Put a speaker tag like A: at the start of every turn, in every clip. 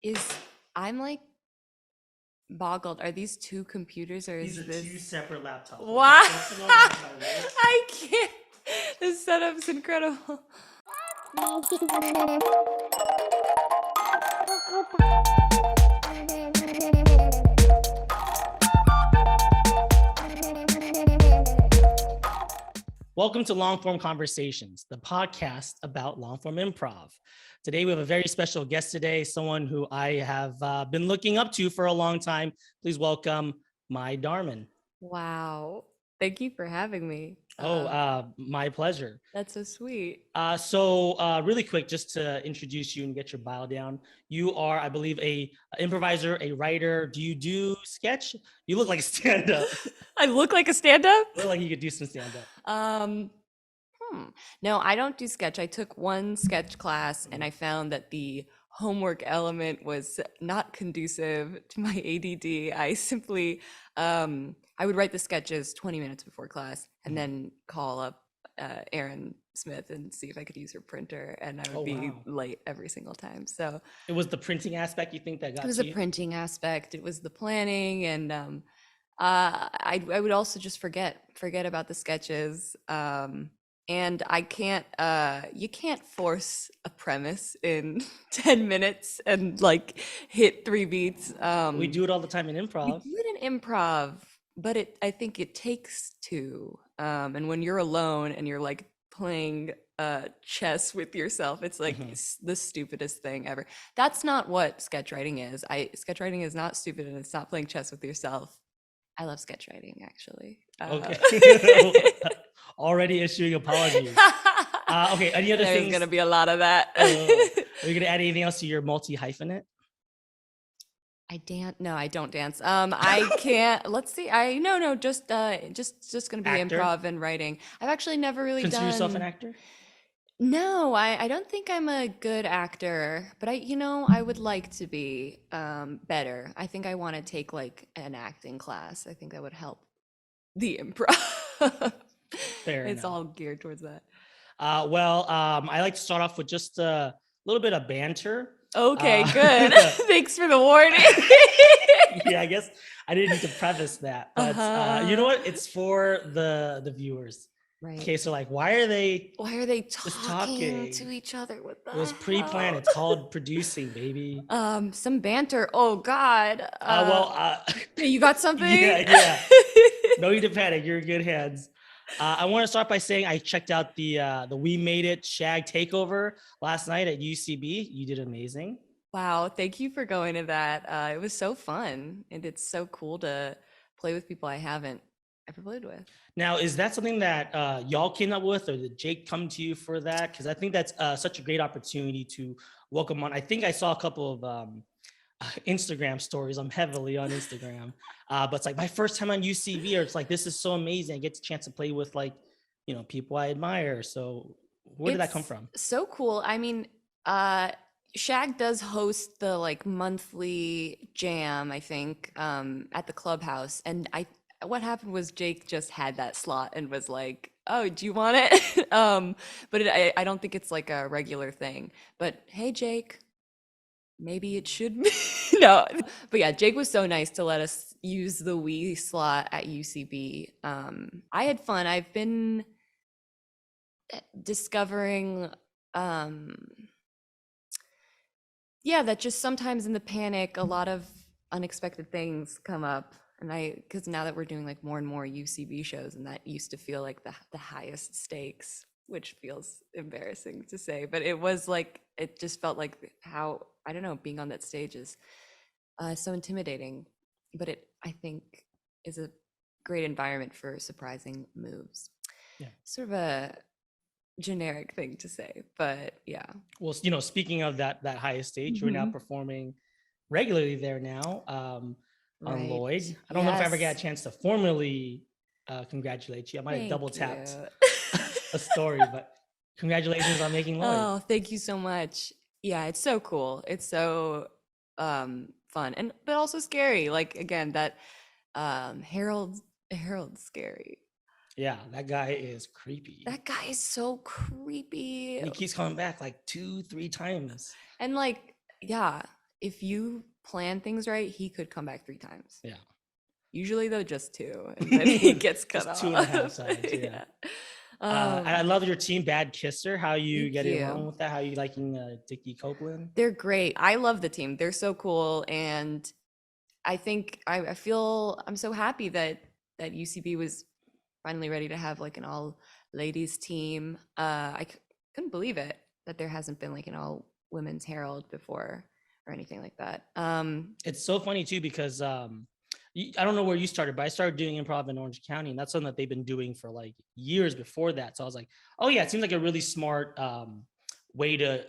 A: Is I'm like boggled. Are these two computers or
B: These
A: is
B: are
A: this
B: two separate laptops.
A: Wow.
B: Personal and my work.
A: I can't. This setup's incredible.
B: Welcome to Long Form Conversations, the podcast about long form improv. Today we have a very special guest today, someone who I have been looking up to for a long time. Please welcome my Darmon.
A: Wow. Thank you for having me.
B: My pleasure.
A: That's so sweet.
B: So really quick, just to introduce you and get your bio down. You are, I believe, a improviser, a writer. Do you do sketch? You look like a stand-up.
A: I look like a stand-up?
B: Look like you could do some stand-up.
A: No, I don't do sketch. I took one sketch class and I found that the homework element was not conducive to my ADD. I simply, I would write the sketches 20 minutes before class and then call up Erin Smith and see if I could use her printer, and I would be late every single time. So
B: it was the printing aspect you think that got
A: it was
B: to
A: the
B: you?
A: printing aspect. It was the planning, and I would also just forget about the sketches. And I can't, you can't force a premise in 10 minutes and like hit 3 beats.
B: We do it all the time in improv.
A: We do it in improv, but I think it takes two. And when you're alone and you're like playing chess with yourself, it's like the stupidest thing ever. That's not what sketch writing is. Sketch writing is not stupid, and it's not playing chess with yourself. I love sketch writing, actually.
B: Okay. Already issuing apologies. Okay, any other things?
A: There's gonna be a lot of that.
B: Are you gonna add anything else to your multi-hyphenate?
A: No, I don't dance. I can't. Let's see. Just gonna be
B: Actor?
A: improv and writing. I've actually never really
B: Consider yourself an actor?
A: No, I don't think I'm a good actor, but I would like to be better. I think I want to take like an acting class. I think that would help the improv.
B: Fair
A: It's
B: enough.
A: all geared towards that.
B: I like to start off with just a little bit of banter.
A: Okay, good. Thanks for the warning.
B: Yeah, I guess I didn't need to preface that, but you know what? It's for the viewers.
A: Right.
B: Okay, so like, why are they
A: talking to each other? What the
B: It was pre-planned. It's called producing, baby.
A: Some banter. Oh God. You got something?
B: Yeah. No need to panic. You're in good hands. I want to start by saying I checked out the We Made It Shag Takeover last night at UCB. You did amazing.
A: Wow, thank you for going to that. It was so fun, and it's so cool to play with people I haven't ever played with.
B: Now, is that something that y'all came up with, or did Jake come to you for that? Because I think that's such a great opportunity to welcome on. I think I saw a couple of Instagram stories. I'm heavily on Instagram, but it's like my first time on UCB, or it's like, this is so amazing. I get the chance to play with people I admire. So where did that come from?
A: So cool. I mean, Shag does host the like monthly jam, I think, at the clubhouse. And what happened was Jake just had that slot and was like, "Oh, do you want it?" But I don't think it's like a regular thing. But hey, Jake, maybe it should be. No, but yeah, Jake was so nice to let us use the Wii slot at UCB. I had fun. I've been discovering that just sometimes in the panic a lot of unexpected things come up, and because now that we're doing like more and more UCB shows, and that used to feel like the highest stakes, which feels embarrassing to say, but it was like, it just felt like how, I don't know, being on that stage is so intimidating, but it, I think, is a great environment for surprising moves.
B: Yeah,
A: sort of a generic thing to say, but yeah.
B: Well, speaking of that highest stage, we're now performing regularly there now on Lloyd. I don't know if I ever got a chance to formally congratulate you. I might have double tapped a story, but congratulations on making Lloyd.
A: Oh, thank you so much. Yeah, it's so cool. It's so fun, but also scary. Like, again, that Harold's scary.
B: Yeah, that guy is creepy.
A: That guy is so creepy.
B: And he keeps coming back like 2-3 times.
A: And like, yeah, if you plan things right, he could come back 3 times.
B: Yeah.
A: Usually though, just 2, and then he gets cut
B: Just
A: off.
B: 2.5 times. Yeah. And I love your team, Bad Kisser. How you
A: Thank
B: getting
A: you.
B: along with that? How you liking Dickie Copeland?
A: They're great. I love the team. They're so cool, and I think I feel I'm so happy that UCB was finally ready to have like an all ladies team. Couldn't believe it that there hasn't been like an all women's Herald before or anything like that.
B: It's so funny too because I don't know where you started, but I started doing improv in Orange County, and that's something that they've been doing for like years before that. So I was like, oh yeah, it seems like a really smart way to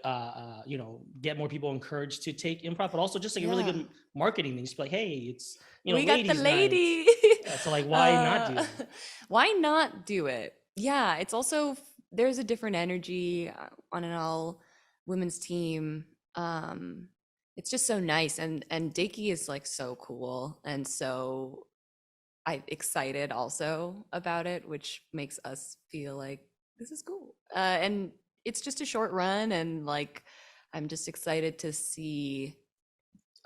B: get more people encouraged to take improv, but also just like a really good marketing thing. Just be like, hey, it's
A: we got the
B: ladies'
A: lady.
B: Yeah, so like, why not do it?
A: Why not do it? Yeah, it's also there's a different energy on an all women's team. It's just so nice, and Dickie is like so cool, and so I'm excited also about it, which makes us feel like this is cool. And it's just a short run, and like I'm just excited to see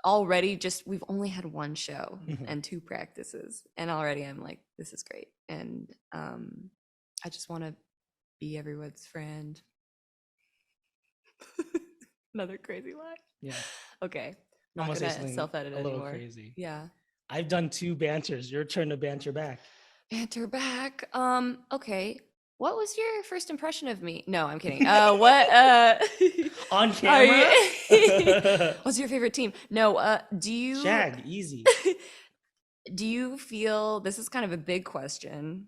A: already. Just we've only had 1 show and 2 practices, and already I'm like, this is great, and I just want to be everyone's friend. Another crazy line.
B: Yeah.
A: Okay. Not
B: Almost
A: gonna self-edit
B: a little
A: anymore.
B: crazy.
A: Yeah.
B: I've done 2 banters. Your turn to banter back.
A: Banter back. Okay. What was your first impression of me? No, I'm kidding. What
B: On camera?
A: What's your favorite team? No, do you
B: Shag, easy.
A: do you feel this is kind of a big question?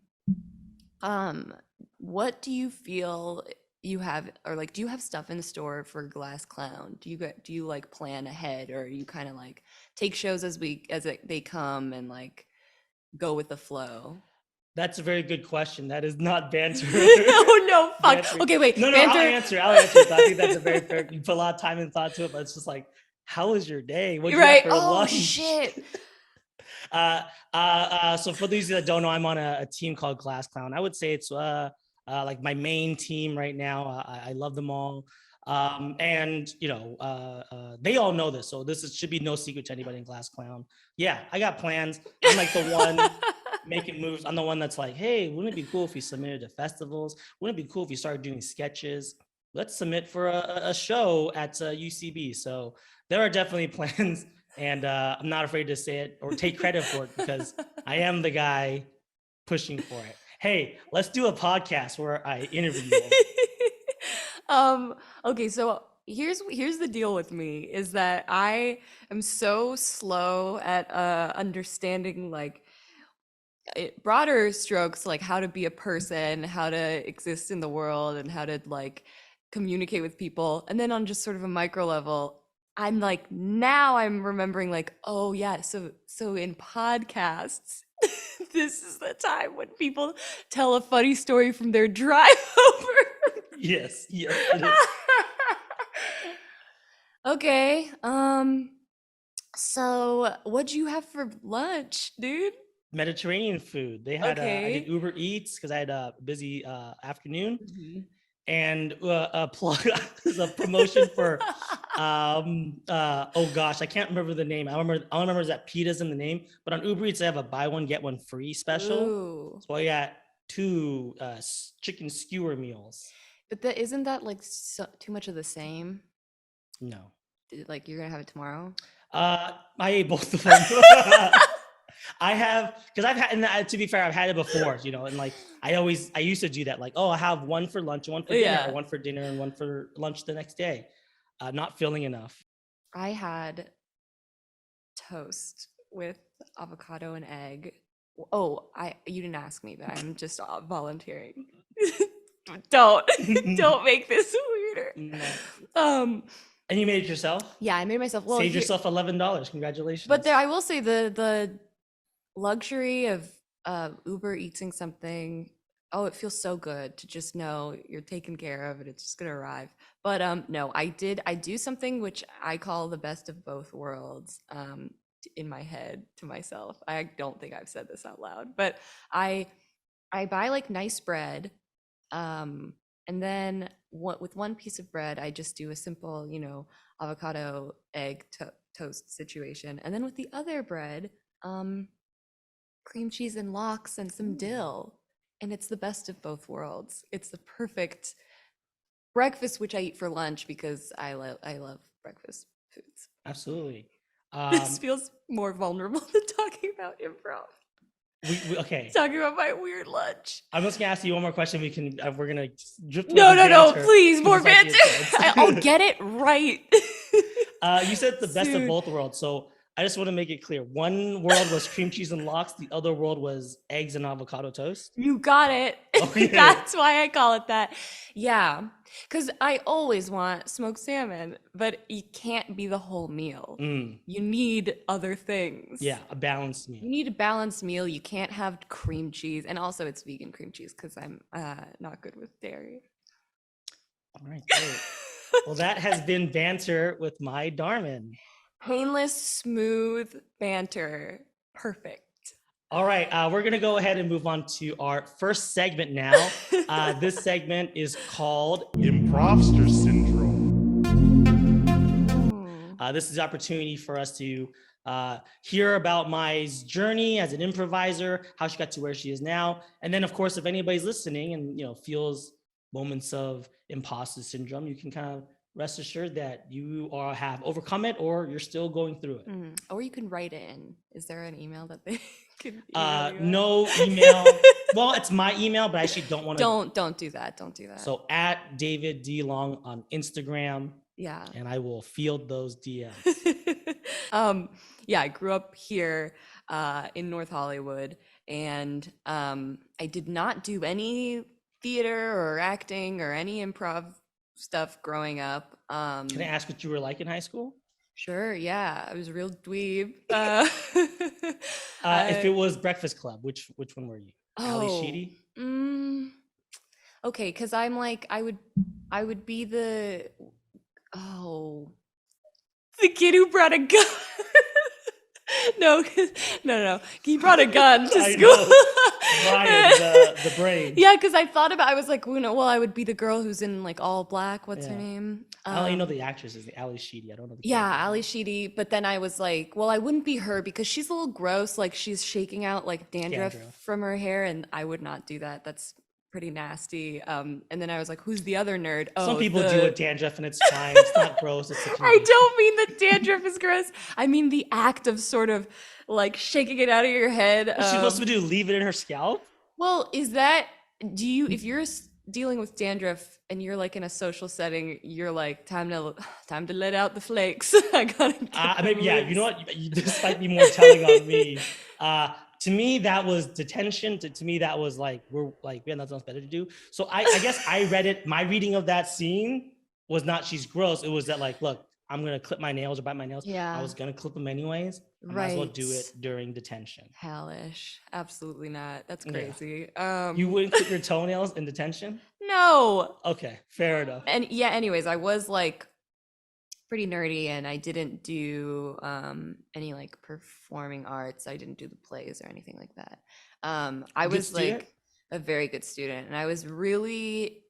A: What do you feel you have, or like do you have stuff in store for Glass Clown? Do you like plan ahead, or you kind of like take shows as they come and like go with the flow?
B: That's a very good question. That is not banter.
A: Oh no, fuck.
B: Banter.
A: Okay, wait.
B: No,
A: banter.
B: I'll answer. I think that's a very fair. You put a lot of time and thought to it, but it's just like, how was your day? What you
A: right.
B: have for
A: Oh
B: lunch?
A: shit.
B: So for those that don't know, I'm on a team called Glass Clown. I would say it's like my main team right now. I love them all. And they all know this, so should be no secret to anybody in Glass Clown. Yeah, I got plans. I'm like the one making moves. I'm the one that's like, hey, wouldn't it be cool if we submitted to festivals? Wouldn't it be cool if we started doing sketches? Let's submit for a show at UCB. So there are definitely plans, and I'm not afraid to say it or take credit for it because I am the guy pushing for it. Hey, let's do a podcast where I interview you.
A: Okay, so here's the deal with me is that I am so slow at understanding like broader strokes, like how to be a person, how to exist in the world, and how to like communicate with people. And then on just sort of a micro level, I'm like, now I'm remembering like, oh yeah, so in podcasts, this is the time when people tell a funny story from their drive over.
B: Yes, it is.
A: Okay. So what'd you have for lunch, dude?
B: Mediterranean food. They had I did Uber Eats because I had a busy afternoon. And a plug is a promotion for oh gosh, I can't remember the name. I remember is that pita's in the name, but on Uber Eats they have a buy one get one free special. Ooh. So I got 2 chicken skewer meals.
A: But isn't that like too much of the same?
B: No.
A: Like you're gonna have it tomorrow?
B: I ate both of them. I have, because I've had, and to be fair, I've had it before, and like I used to do that, like, oh, I have one for lunch and one for dinner, or one for dinner and one for lunch the next day. Not feeling enough.
A: I had toast with avocado and egg. Oh, you didn't ask me, but I'm just volunteering. Don't make this weirder.
B: No. And you made it yourself?
A: Yeah, I made myself. Well,
B: saved yourself $11. Congratulations.
A: But I will say the luxury of Uber eating something. Oh, it feels so good to just know you're taken care of and it's just gonna arrive. But no, I do something which I call the best of both worlds in my head to myself. I don't think I've said this out loud, but I buy like nice bread, and then with one piece of bread I just do a simple avocado egg toast situation. And then with the other bread, cream cheese and lox and some dill. And it's the best of both worlds. It's the perfect breakfast, which I eat for lunch because I love breakfast foods.
B: Absolutely.
A: This feels more vulnerable than talking about improv.
B: Okay.
A: Talking about my weird lunch.
B: I'm just gonna ask you one more question. We're gonna drift.
A: No, please, more
B: This might be
A: banter.
B: intense.
A: I'll get it right.
B: You said the best of
A: Soon.
B: both worlds. So I just want to make it clear. One world was cream cheese and lox. The other world was eggs and avocado toast.
A: You got it.
B: Okay.
A: That's why I call it that. Yeah. Because I always want smoked salmon, but you can't be the whole meal. You need other things.
B: Yeah, a balanced
A: You
B: meal.
A: need a balanced meal. You can't have cream cheese. And also, it's vegan cream cheese because I'm not good with dairy.
B: All right, great. Well, that has been banter with my Darmon.
A: Painless, smooth banter. Perfect.
B: All right, we're gonna go ahead and move on to our first segment now. This segment is called
C: Improvster Syndrome.
B: This is the opportunity for us to hear about Mai's journey as an improviser, how she got to where she is now, and then of course, if anybody's listening and feels moments of imposter syndrome, you can kind of rest assured that you have overcome it or you're still going through it.
A: Or you can write it in. Is there an email that they could email you
B: no email. Well, it's my email, but I actually don't want to.
A: Don't do that. Don't do that.
B: So at David D. Long on Instagram.
A: Yeah.
B: And I will field those DMs.
A: Yeah, I grew up here in North Hollywood, and I did not do any theater or acting or any improv stuff growing up.
B: Can I ask what you were like in high school?
A: Sure, yeah. I was a real dweeb.
B: If it was Breakfast Club, which one were you? Ali
A: Oh,
B: Sheedy?
A: okay, because I'm like, I would be the kid who brought a gun. No. He brought a gun to
B: I
A: school.
B: know. Ryan, the brain.
A: Yeah, because I was like, well, I would be the girl who's in like all black. What's her
B: Yeah.
A: name?
B: I only know the actress is the Ali Sheedy. I don't know the
A: Yeah,
B: character.
A: Ali Sheedy. But then I was like, well, I wouldn't be her because she's a little gross. Like she's shaking out like dandruff from her hair, and I would not do that. That's pretty nasty. And then I was like, who's the other nerd?
B: Some people do it dandruff and it's fine. It's not gross. It's
A: I don't mean the dandruff is gross. I mean the act of sort of like shaking it out of your head.
B: What's she supposed to do? Leave it in her scalp?
A: Well, if you're dealing with dandruff and you're like in a social setting, you're like, time to let out the flakes. I gotta
B: Maybe, yeah, you know what? This might be more telling on me. To me, that was detention. To me, that was like, we have nothing else better to do. So I guess I read it. My reading of that scene was not she's gross. It was that like, look, I'm going to clip my nails or bite my nails.
A: Yeah.
B: I was going to clip them anyways. I might as well do it during detention.
A: Hellish. Absolutely not. That's
B: Yeah.
A: crazy.
B: You wouldn't clip your toenails in detention?
A: No.
B: Okay, fair enough.
A: And yeah, anyways, I was like pretty nerdy and I didn't do any like performing arts. I didn't do the plays or anything like that. I
B: Good
A: was
B: student?
A: like a very good student, and I was really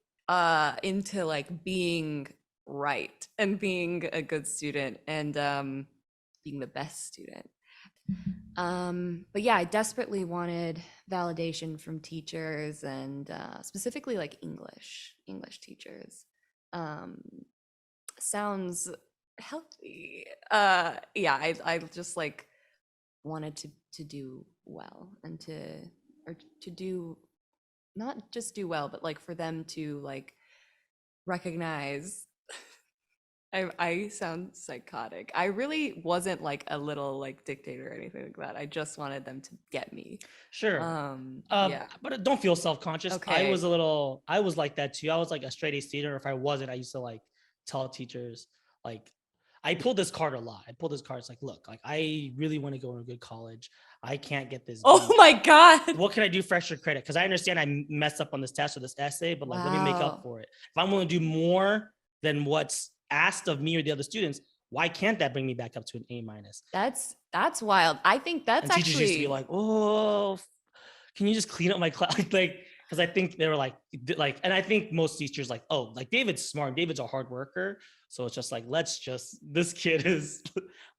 A: into like being right and being a good student and being the best student. But yeah, I desperately wanted validation from teachers and specifically like English teachers. Sounds healthy. Yeah, I just like wanted to do well and to do, not just do well, but like for them to like recognize. I sound psychotic. I really wasn't like a little like dictator or anything like that. I just wanted them to get me.
B: Sure.
A: Yeah.
B: But don't feel self-conscious.
A: Okay.
B: I was like that too. I was like a straight A student, or if I wasn't, I used to like tell teachers, like, I pulled this card a lot. It's like, look, like I really want to go to a good college. I can't get this.
A: Oh
B: B.
A: my God.
B: What can I do for extra credit? Because I understand I messed up on this test or this essay, but like, let me make
A: Wow.
B: up for it. If I'm willing to do more than what's asked of me or the other students, why can't that bring me back up to an A minus?
A: That's wild. I think that's
B: And teachers
A: actually
B: used to be like, oh, can you just clean up my class? Like, because I think they were like, and I think most teachers like, oh, like David's smart. David's a hard worker. So it's just like, this kid is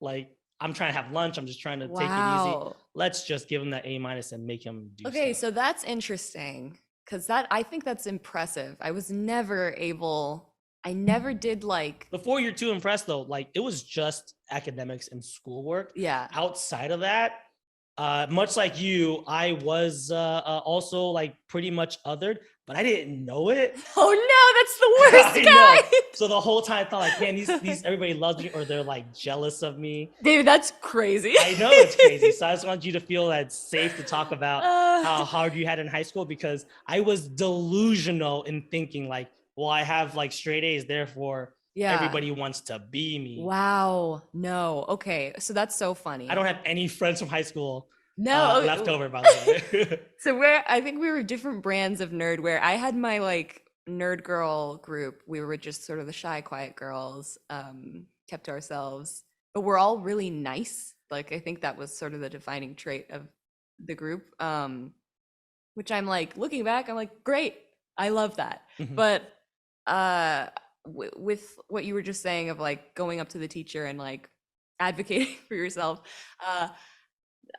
B: Like, I'm trying to have lunch. I'm just trying to take it easy.
A: Wow.
B: Let's just give him that A- and make him do
A: Okay,
B: stuff.
A: so that's interesting because I think that's impressive. I never did like,
B: Before you're too impressed though, like it was just academics and schoolwork.
A: yeah.
B: Outside of that, much like you, I was also like pretty much othered, but I didn't know it.
A: Oh no, that's
B: I
A: the
B: know.
A: worst
B: So the whole time I thought like, man, these everybody loves me or they're like jealous of me.
A: guy. Dude, that's crazy.
B: I know it's crazy. So I just want you to feel that it's safe to talk about how
A: Uh,
B: hard you had in high school because I was delusional in thinking like, well, I have like straight A's, therefore
A: yeah.
B: everybody wants to be me.
A: Wow. No. Okay. So that's so funny.
B: I don't have any friends from high school
A: No.
B: left over, by the way.
A: So I think we were different brands of nerd where I had my like nerd girl group. We were just sort of the shy, quiet girls, kept to ourselves, but we're all really nice. Like I think that was sort of the defining trait of the group. Which I'm like looking back, I'm like, great. I love that.
B: Mhm.
A: But with what you were just saying of like going up to the teacher and like advocating for yourself,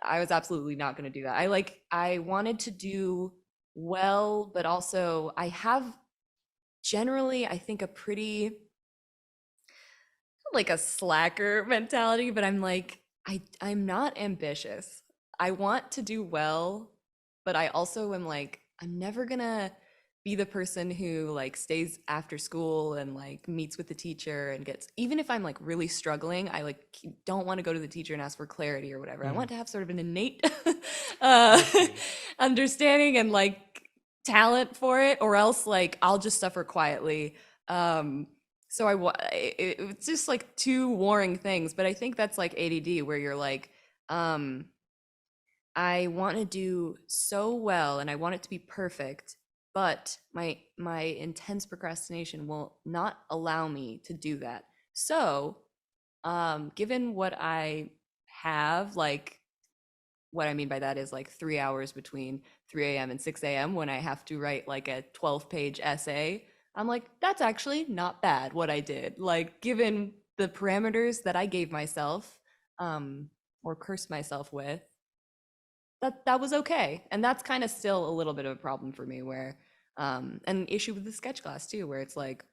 A: I was absolutely not going to do that. I wanted to do well, but also I have generally, I think, a pretty like a slacker mentality, but I'm like, I'm not ambitious. I want to do well, but I also am like, I'm never gonna be the person who like stays after school and like meets with the teacher and gets, even if I'm like really struggling, I like don't want to go to the teacher and ask for clarity or whatever. I want to have sort of an innate understanding and like talent for it, or else like I'll just suffer quietly. So it's just like two warring things, but I think that's like ADD where you're like, I want to do so well and I want it to be perfect, but my intense procrastination will not allow me to do that. So, given what I have, like what I mean by that is like 3 hours between 3 a.m. and 6 a.m. when I have to write like a 12-page essay, I'm like, that's actually not bad what I did. Like, given the parameters that I gave myself, or cursed myself with, that was okay. And that's kind of still a little bit of a problem for me where, an issue with the sketch class too, where it's like,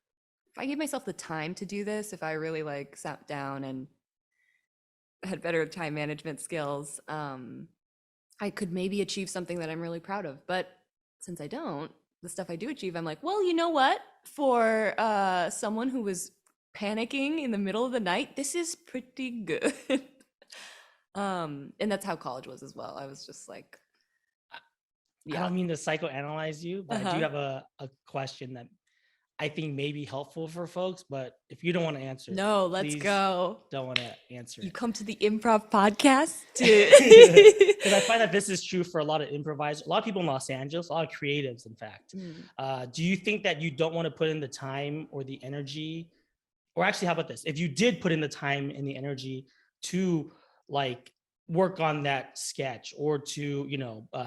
A: if I gave myself the time to do this, if I really like sat down and had better time management skills, I could maybe achieve something that I'm really proud of. But since I don't, the stuff I do achieve, I'm like, well, you know what? For someone who was panicking in the middle of the night, this is pretty good. And that's how college was as well. I was just like,
B: I
A: yeah.
B: don't mean to psychoanalyze you, but I
A: Uh-huh.
B: do have a question that I think may be helpful for folks. But if you don't want to answer,
A: No, let's
B: please
A: go.
B: don't want to answer
A: You
B: it.
A: come to the improv podcast
B: Because I
A: to
B: find that this is true for a lot of improvisers, a lot of people in Los Angeles, a lot of creatives, in fact. Do you think that you don't want to put in the time or the energy? Or actually, how about this? If you did put in the time and the energy to like work on that sketch or to,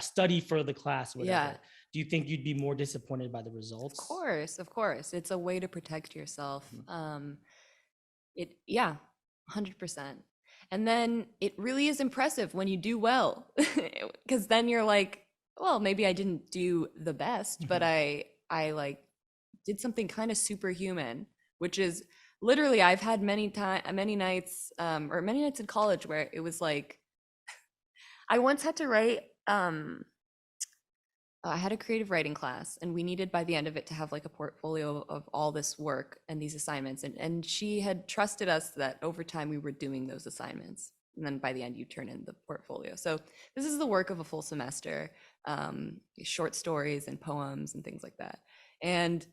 B: study for the class, whatever,
A: Yeah.
B: do you think you'd be more disappointed by the results?
A: Of course. It's a way to protect yourself.
B: Mhm.
A: Yeah, 100%. And then it really is impressive when you do well, because then you're like, well, maybe I didn't do the best, but I like did something kind of superhuman, which is literally I've had many nights, or many nights in college where it was like, I once had to write, I had a creative writing class and we needed by the end of it to have like a portfolio of all this work and these assignments. And she had trusted us that over time we were doing those assignments. And then by the end you turn in the portfolio. So this is the work of a full semester, short stories and poems and things like that. And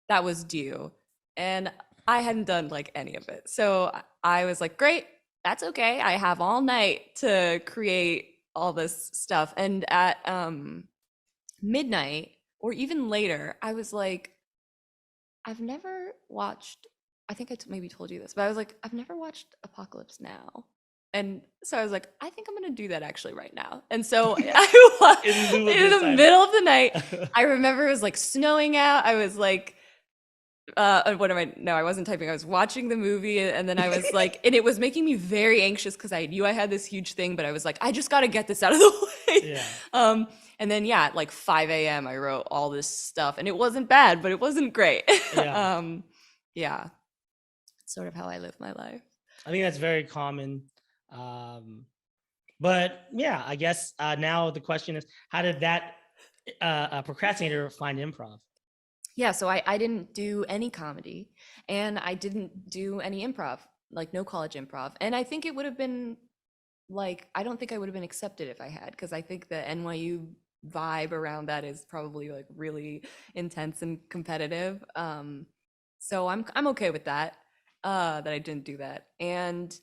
A: that was due. And I hadn't done like any of it. So I was like, great, that's okay. I have all night to create all this stuff. And at, midnight or even later, I was like, I've never watched, I think maybe told you this, but I was like, I've never watched Apocalypse Now. And so I was like, I think I'm going to do that actually right now. And so I was in the middle of the night. I remember it was like snowing out. I was like what am I? No, I wasn't typing. I was watching the movie, and then I was like, and it was making me very anxious because I knew I had this huge thing, but I was like, I just got to get this out of the way.
B: Yeah.
A: And then yeah, at like 5 a.m., I wrote all this stuff, and it wasn't bad, but it wasn't great.
B: Yeah.
A: Yeah, sort of how I live my life.
B: I think that's very common. But yeah, I guess now the question is, how did that procrastinator find improv?
A: Yeah, so I didn't do any comedy, and I didn't do any improv, like no college improv. And I think it would have been like, I don't think I would have been accepted if I had, because I think the NYU vibe around that is probably like really intense and competitive. So I'm okay with that, that I didn't do that. And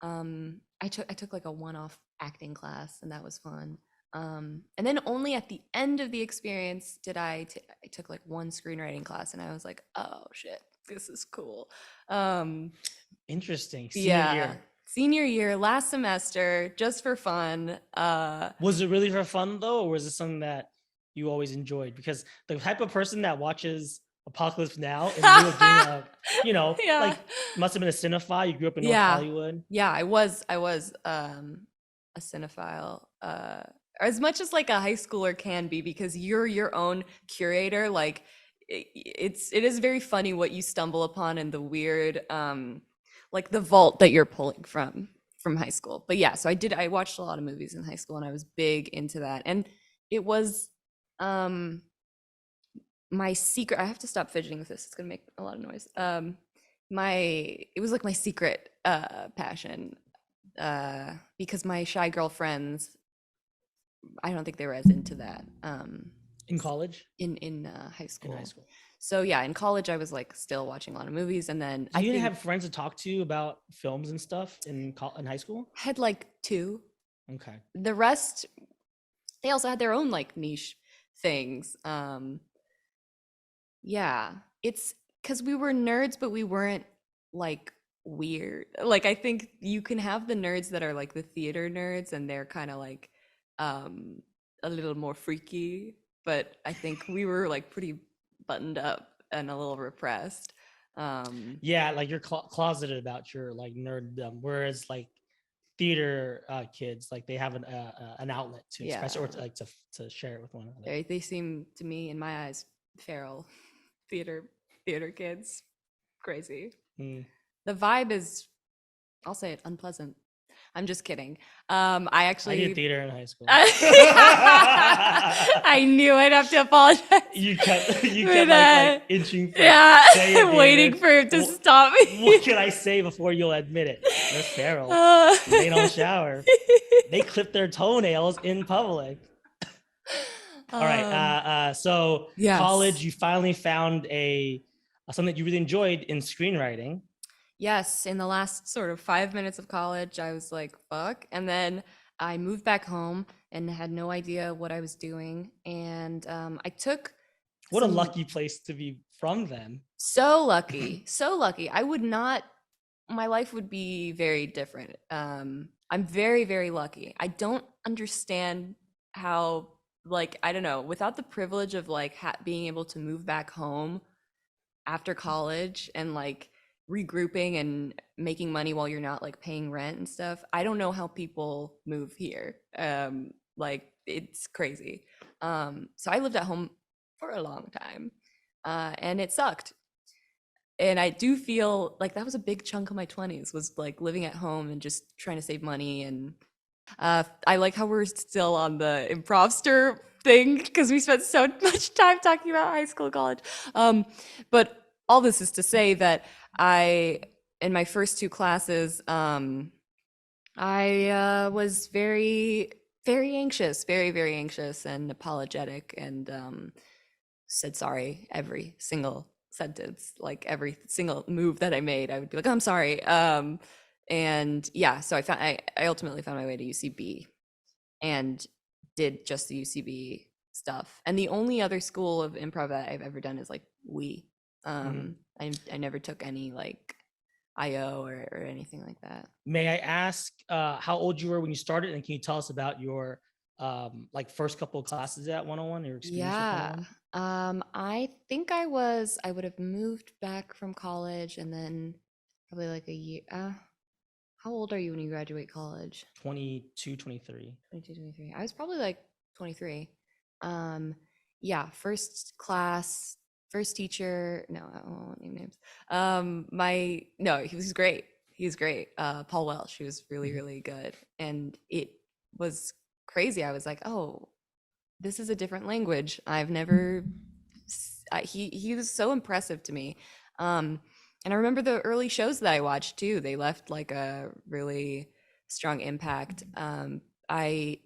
A: I took like a one-off acting class, and that was fun. And then only at the end of the experience did I took like one screenwriting class, and I was like, oh shit, this is cool.
B: Interesting.
A: Yeah,
B: Senior year.
A: senior year, last semester, just for fun.
B: Was it really for fun though, or was it something that you always enjoyed? Because the type of person that watches Apocalypse Now in lieu of being a,
A: Yeah.
B: like must have been a cinephile. You grew up in North
A: Yeah.
B: Hollywood.
A: Yeah, I was a cinephile, as much as like a high schooler can be, because you're your own curator. Like it is very funny what you stumble upon in the weird, like the vault that you're pulling from high school. But yeah, so I watched a lot of movies in high school, and I was big into that. And it was my secret. I have to stop fidgeting with this. It's gonna make a lot of noise. It was like my secret passion, because my shy girlfriends, I don't think they were as into that
B: In college?
A: in high
B: In
A: school.
B: high school.
A: So yeah, in college I was like still watching a lot of movies, and then
B: So you didn't have friends to talk to about films and stuff in high school?
A: I had like two.
B: Okay.
A: The rest, they also had their own like niche things. Yeah, it's because we were nerds, but we weren't like weird. Like I think you can have the nerds that are like the theater nerds, and they're kind of like a little more freaky, but I think we were like pretty buttoned up and a little repressed.
B: Yeah, like you're closeted about your like nerddom, whereas like theater kids, like they have an outlet to express it, or
A: Yeah.
B: to share it with one another.
A: They seem to me, in my eyes, feral theater kids. Crazy.
B: Mm.
A: The vibe is, I'll say it, unpleasant. I'm just kidding. I actually
B: I did theater in high school.
A: I knew I'd have to apologize.
B: You kept
A: For
B: like
A: that.
B: inching for
A: Yeah,
B: say it,
A: waiting
B: David.
A: for him to
B: Wh-
A: stop me.
B: What can I say before you'll admit it? They're feral. They don't shower. They clip their toenails in public. All right. So
A: yes.
B: college, you finally found something that you really enjoyed in screenwriting.
A: Yes, in the last sort of 5 minutes of college, I was like, fuck. And then I moved back home and had no idea what I was doing. And I took
B: What a
A: some-
B: lucky place to be from then.
A: So lucky, so lucky. My life would be very different. I'm very, very lucky. I don't understand how, like, I don't know, without the privilege of like being able to move back home after college and like regrouping and making money while you're not like paying rent and stuff. I don't know how people move here. Like it's crazy. So I lived at home for a long time, and it sucked. And I do feel like that was a big chunk of my 20s, was like living at home and just trying to save money. And I like how we're still on the Improvster thing, because we spent so much time talking about high school and college. But all this is to say that in my first two classes, I was very, very anxious, very, very anxious and apologetic, and said sorry every single sentence. Like every single move that I made, I would be like, I'm sorry. And yeah, so I ultimately found my way to UCB and did just the UCB stuff. And the only other school of improv that I've ever done is like I never took any like IO or anything like that.
B: May I ask how old you were when you started, and can you tell us about your like first couple of classes at 101, your experience with
A: Yeah.
B: 101?
A: I think I would have moved back from college and then probably like a year. How old are you when you graduate college?
B: 22, 23.
A: 22, 23. I was probably like 23. Um, yeah, first class, first teacher. No, I won't name names. No, he was great. He was great. Paul Welsh, he was really,
B: Mhm.
A: really good. And it was crazy. I was like, oh, this is a different language. I've never, he was so impressive to me. And I remember the early shows that I watched too. They left like a really strong impact. I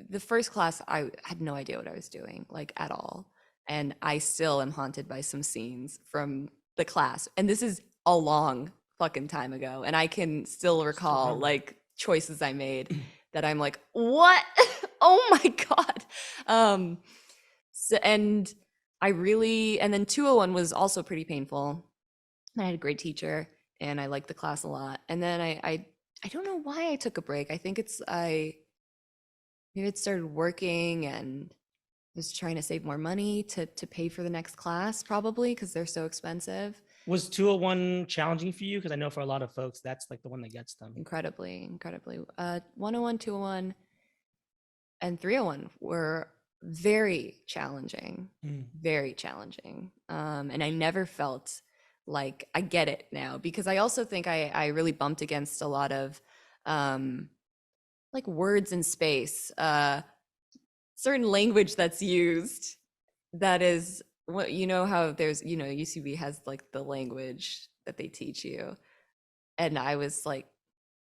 A: the first class I had no idea what I was doing like at all, and I still am haunted by some scenes from the class. And this is a long fucking time ago, and I can still recall
B: remember.
A: like choices I made that I'm like, what? Oh my god. So, and and then 201 was also pretty painful. I had a great teacher and I liked the class a lot. And then I don't know why I took a break. I think I maybe it started working and was trying to save more money to pay for the next class, probably because they're so expensive.
B: Was 201 challenging for you? Because I know for a lot of folks, that's like the one that gets them.
A: Incredibly. 101, 201, and 301 were very challenging,
B: Mm.
A: very challenging. And I never felt like I get it now, because I also think I really bumped against a lot of like words in space, certain language that's used that is what, you know, how there's, UCB has like the language that they teach you. And I was like,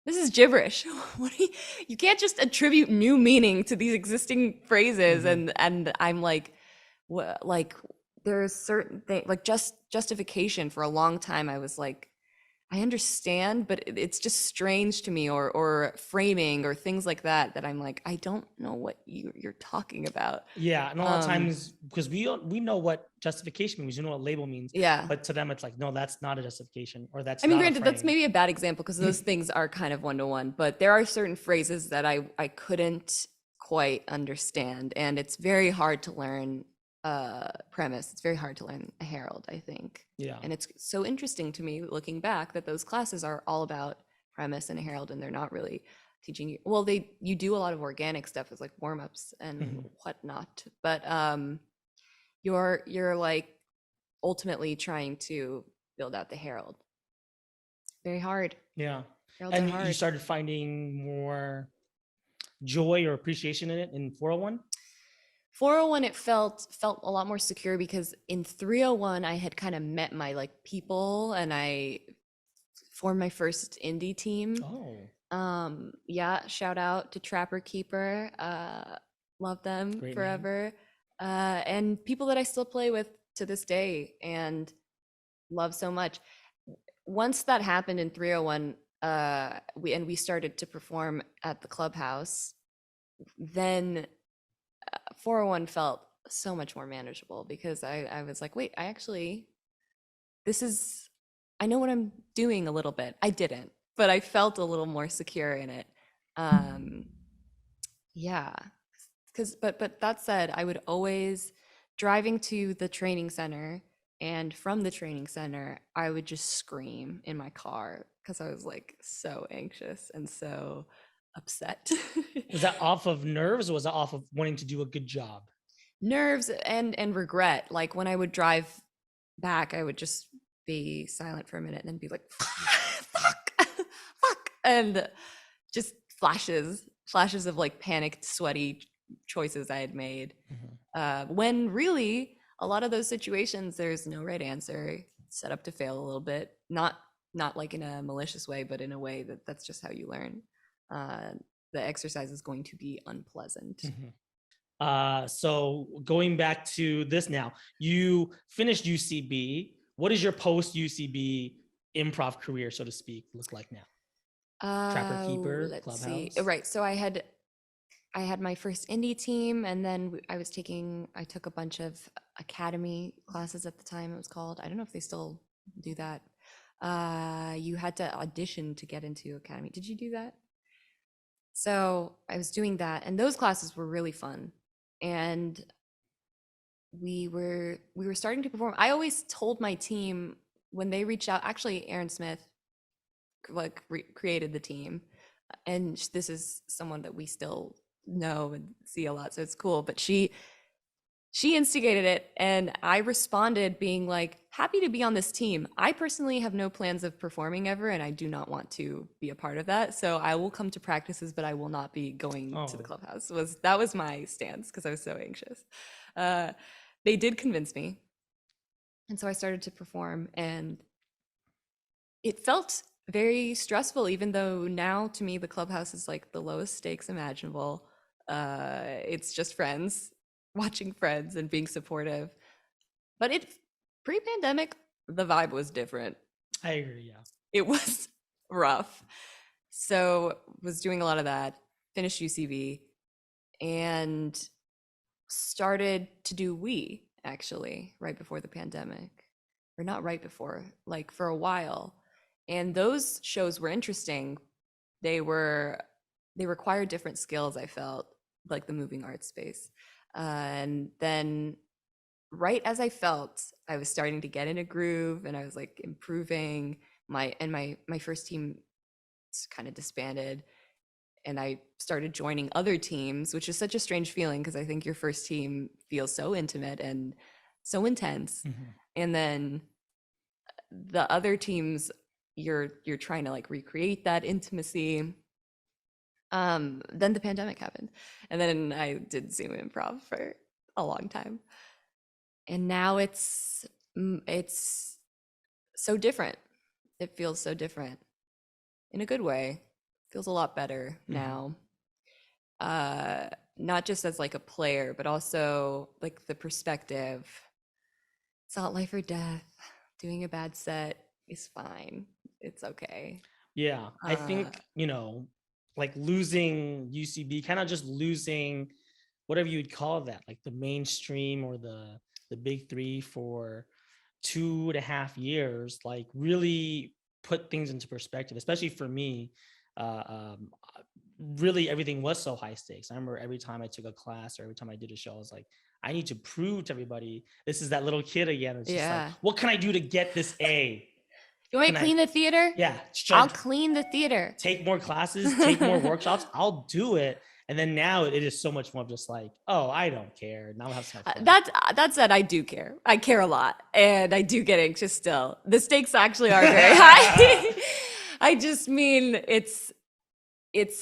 A: this is gibberish. What you can't just attribute new meaning to these existing phrases.
B: Mhm.
A: And I'm like, what, like there's certain thing like justification. For a long time I was like, I understand, but it's just strange to me, or framing or things like that I'm like, I don't know what you're talking about.
B: Yeah, and a lot of times because we know what justification means, we know what label means,
A: Yeah.
B: but to them it's like, no, that's not a justification, or that's
A: I mean,
B: not a
A: granted, that's
B: frame.
A: maybe a bad example because those things are kind of one to one, but there are certain phrases that I couldn't quite understand, and it's very hard to learn premise. It's very hard to learn a herald, I think.
B: Yeah.
A: And it's so interesting to me looking back that those classes are all about premise and a herald, and they're not really teaching you. Well, you do a lot of organic stuff as like warm ups and
B: Mhm.
A: whatnot, but you're like ultimately trying to build out the herald. Very hard.
B: Yeah.
A: Heralds are
B: And you
A: hard.
B: started finding more joy or appreciation in it in 401?
A: 401, it felt a lot more secure because in 301 I had kind of met my like people, and I formed my first indie team.
B: Oh,
A: Yeah, shout out to Trapper Keeper. Love them
B: great name.
A: forever. And people that I still play with to this day and love so much. Once that happened in 301, we started to perform at the clubhouse, then 401 felt so much more manageable because I was like, wait, this is, I know what I'm doing a little bit. I didn't, but I felt a little more secure in it. Um, yeah, but that said, I would always, driving to the training center and from the training center, I would just scream in my car because I was like so anxious and so upset.
B: Was that off of nerves, or was that off of wanting to do a good job?
A: Nerves and regret. Like when I would drive back, I would just be silent for a minute and then be like, fuck, fuck, and just flashes of like panicked, sweaty choices I had made. When really a lot of those situations, there's no right answer. It's set up to fail a little bit, not like in a malicious way, but in a way that's just how you learn. The exercise is going to be unpleasant.
B: So going back to this now, you finished UCB. What does your post UCB improv career, so to speak, look like now? Trapper Keeper,
A: Let's see.
B: Clubhouse.
A: Right. So I had my first indie team, and then I took a bunch of academy classes at the time, it was called. I don't know if they still do that. You had to audition to get into academy. Did you do that? So I was doing that, and those classes were really fun. And we were starting to perform. I always told my team when they reached out, actually Aaron Smith like created the team, and this is someone that we still know and see a lot, so it's cool. But she instigated it, and I responded being like, happy to be on this team. I personally have no plans of performing ever, and I do not want to be a part of that. So I will come to practices, but I will not be going to the
B: Oh.
A: clubhouse. That was my stance because I was so anxious. They did convince me. And so I started to perform, and it felt very stressful, even though now to me the clubhouse is like the lowest stakes imaginable. It's just friends, watching friends and being supportive. But it pre-pandemic, the vibe was different.
B: I agree. Yeah.
A: It was rough. So was doing a lot of that, finished UCB, and started to do actually right before the pandemic, or not right before, like for a while. And those shows were interesting. They required different skills, I felt, like the moving arts space. And then right as I felt I was starting to get in a groove and I was like improving, my first team kind of disbanded, and I started joining other teams, which is such a strange feeling because I think your first team feels so intimate and so intense.
B: Mhm.
A: And then the other teams, you're trying to like recreate that intimacy. Then the pandemic happened, and then I did Zoom improv for a long time. And now it's so different. It feels so different in a good way. Feels a lot better now. Not just as like a player, but also like the perspective. It's not life or death. Doing a bad set is fine. It's okay.
B: Yeah, I
A: Uh,
B: think, like losing UCB, kind of just losing whatever you'd call that, like the mainstream or the big three for 2.5 years, like really put things into perspective, especially for me. Uh, um, really, everything was so high stakes. I remember every time I took a class or every time I did a show, I was like, I need to prove to everybody this is that little kid again. It's just like,
A: yeah.
B: what can I do to get this A?
A: You want me
B: Can
A: to
B: I,
A: clean the theater?
B: yeah,
A: I'll
B: should
A: clean the theater.
B: take more classes, take more workshops, I'll do it. And then now it is so much more of just like, oh, I don't care. Now I have so much fun.
A: That said, I do care. I care a lot, and I do get anxious still. The stakes actually are very high. I just mean it's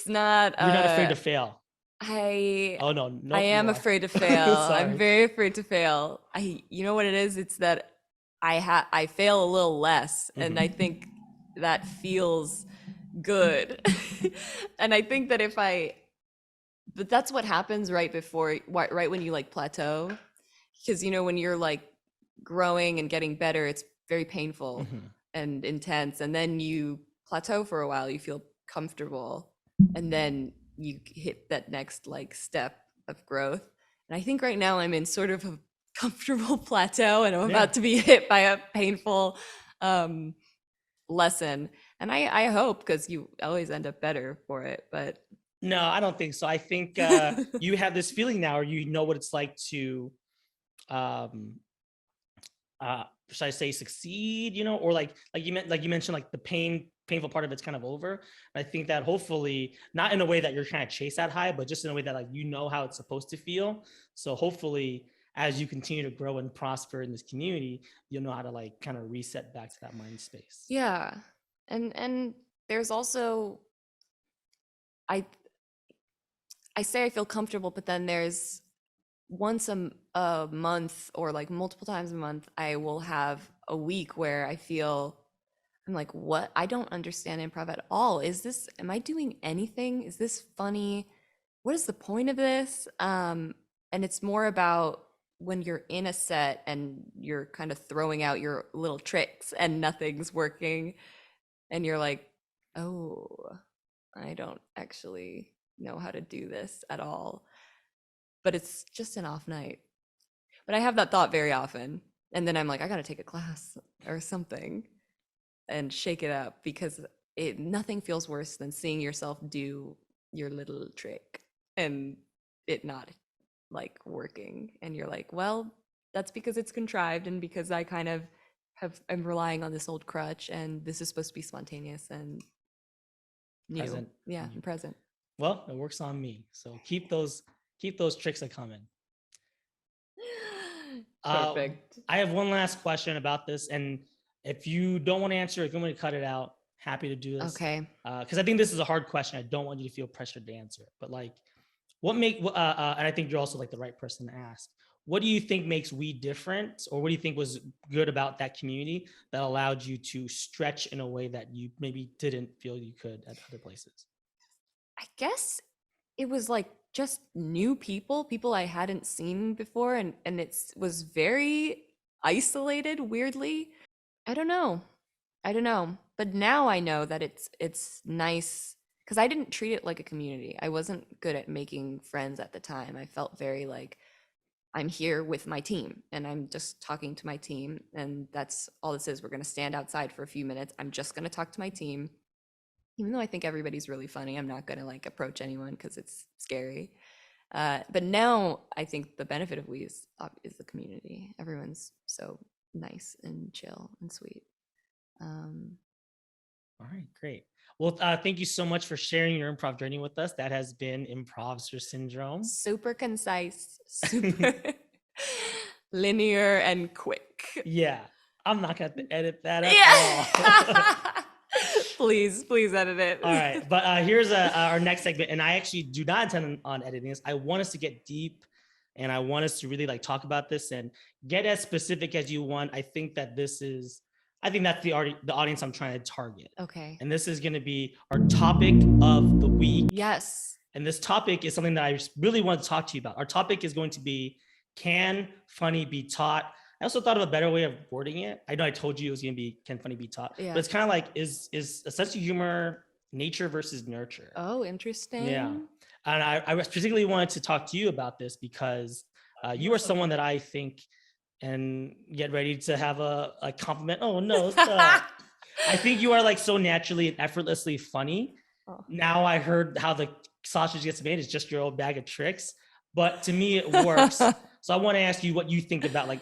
A: not.
B: You're not afraid to fail.
A: I
B: Oh no,
A: I
B: nope, you
A: am
B: are.
A: afraid to fail. I'm
B: Sorry.
A: very afraid to fail. You know what it is? It's that I fail a little less, and I think that feels good. And I think that but that's what happens right before, right when you like plateau, because when you're like growing and getting better, it's very painful
B: Mhm.
A: and intense, and then you plateau for a while, you feel comfortable, and then you hit that next like step of growth. And I think right now I'm in sort of a comfortable plateau, and I'm
B: Yeah.
A: about to be hit by a painful um lesson. And I hope, because you always end up better for it, but
B: No, I don't think so. I think you have this feeling now, or you know what it's like to um should I say succeed, or like you mentioned, like the painful part of it's kind of over. And I think that hopefully not in a way that you're trying to chase that high, but just in a way that like how it's supposed to feel. So hopefully as you continue to grow and prosper in this community, you'll know how to like kind of reset back to that mind space.
A: yeah. And there's also, I I say I feel comfortable, but then there's once a month, or like multiple times a month, I will have a week where I feel, I'm like, what? I don't understand improv at all. Am I doing anything? Is this funny? What is the point of this? And it's more about when you're in a set and you're kind of throwing out your little tricks and nothing's working, and you're like, oh, I don't actually know how to do this at all. But it's just an off night. But I have that thought very often. And then I'm like, I got to take a class or something and shake it up, because nothing feels worse than seeing yourself do your little trick and it not like working, and you're like, well, that's because it's contrived and because I kind of I'm relying on this old crutch, and this is supposed to be spontaneous and new.
B: Present.
A: Yeah, and present.
B: Well, it works on me. So keep those tricks a coming.
A: Perfect.
B: I have one last question about this, and if you don't want to answer, if you want me to cut it out, happy to do this.
A: Okay.
B: Because I think this is a hard question. I don't want you to feel pressured to answer it. But like, and I think you're also like the right person to ask. What do you think makes we different, or what do you think was good about that community that allowed you to stretch in a way that you maybe didn't feel you could at other places?
A: I guess it was like just new people I hadn't seen before, and it was very isolated, weirdly. I don't know. But now I know that it's nice because I didn't treat it like a community. I wasn't good at making friends at the time. I felt very like I'm here with my team and I'm just talking to my team, and that's all this is. We're going to stand outside for a few minutes. I'm just going to talk to my team. Even though I think everybody's really funny, I'm not going to like approach anyone because it's scary. But now I think the benefit of We is the community. Everyone's so nice and chill and sweet.
B: All right, great. Well, thank you so much for sharing your improv journey with us. That has been Improvster Syndrome.
A: Super concise, super linear and quick.
B: Yeah, I'm not going to edit that at all.
A: Please edit it.
B: All right, but here's our next segment, and I actually do not intend on editing this. I want us to get deep, and I want us to really like talk about this and get as specific as you want. I think that's the audience I'm trying to target.
A: Okay.
B: And this is going to be our topic of the week.
A: Yes.
B: And this topic is something that I really want to talk to you about. Our topic is going to be, can funny be taught? I also thought of a better way of wording it. I know I told you it was going to be, can funny be taught?
A: Yeah.
B: But it's kind of like, is a sense of humor nature versus nurture?
A: Oh, interesting.
B: Yeah. And I particularly wanted to talk to you about this because you are someone that I think, and get ready to have a compliment. Oh no, stop. I think you are like so naturally and effortlessly funny.
A: Oh.
B: Now I heard how the sausage gets made. It's just your old bag of tricks. But to me, it works. So I want to ask you what you think about like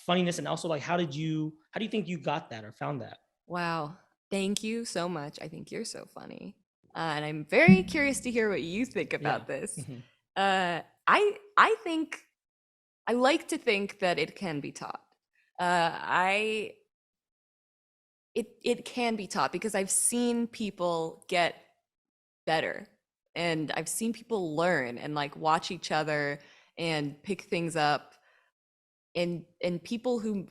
B: funniness, and also like how do you think you got that or found that?
A: Wow. Thank you so much. I think you're so funny. And I'm very curious to hear what you think about this.
B: Mhm.
A: I like to think that it can be taught. It can be taught because I've seen people get better, and I've seen people learn and like watch each other and pick things up, and people who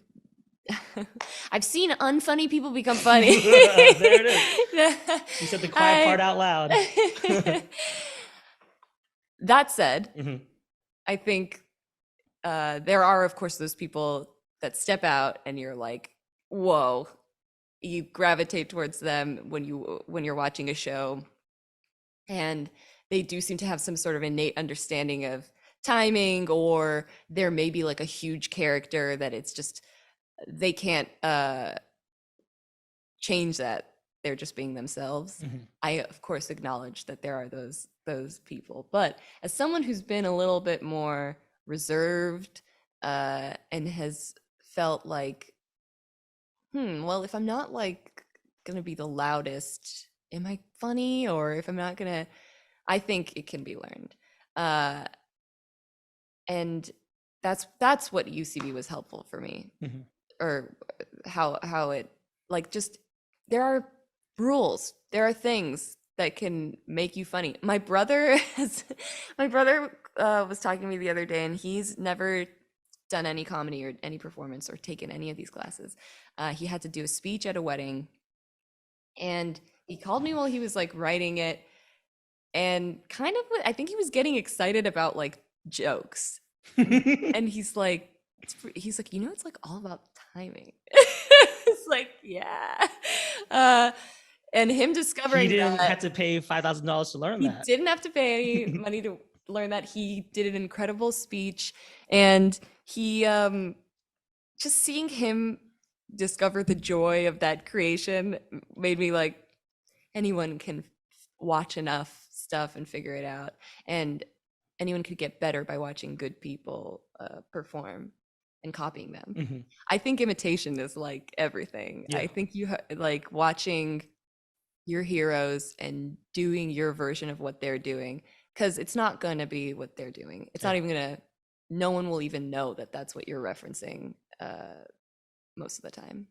A: I've seen unfunny people become funny.
B: There it is. You said the quiet part out loud.
A: That said,
B: Mhm.
A: I think there are, of course, those people that step out and you're like, whoa, you gravitate towards them when you're watching a show, and they do seem to have some sort of innate understanding of timing, or there may be like a huge character that it's just they can't change that. They're just being themselves.
B: Mhm.
A: I of course acknowledge that there are those people, but as someone who's been a little bit more reserved and has felt like, well, if I'm not like gonna be the loudest, am I funny? Or if I'm not gonna, I think it can be learned. And that's what UCB was helpful for me.
B: Mhm.
A: Or how it, like, just there are rules, there are things that can make you funny. My brother was talking to me the other day, and he's never done any comedy or any performance or taken any of these classes. He had to do a speech at a wedding, and he called me while he was like writing it, and kind of I think he was getting excited about like jokes. And he's like, you know, it's like all about timing. It's like, yeah. And him discovering
B: He didn't
A: that
B: have to pay $5,000 to learn
A: he
B: that.
A: didn't have to pay any money to learn that. He did an incredible speech, and he just seeing him discover the joy of that creation made me like, anyone can watch enough stuff and figure it out. And anyone could get better by watching good people perform and copying them.
B: Mm-hmm.
A: I think imitation is like everything.
B: Yeah.
A: I think like watching your heroes and doing your version of what they're doing, because it's not going to be what they're doing. It's not even going to, no one will even know that that's what you're referencing most of the time.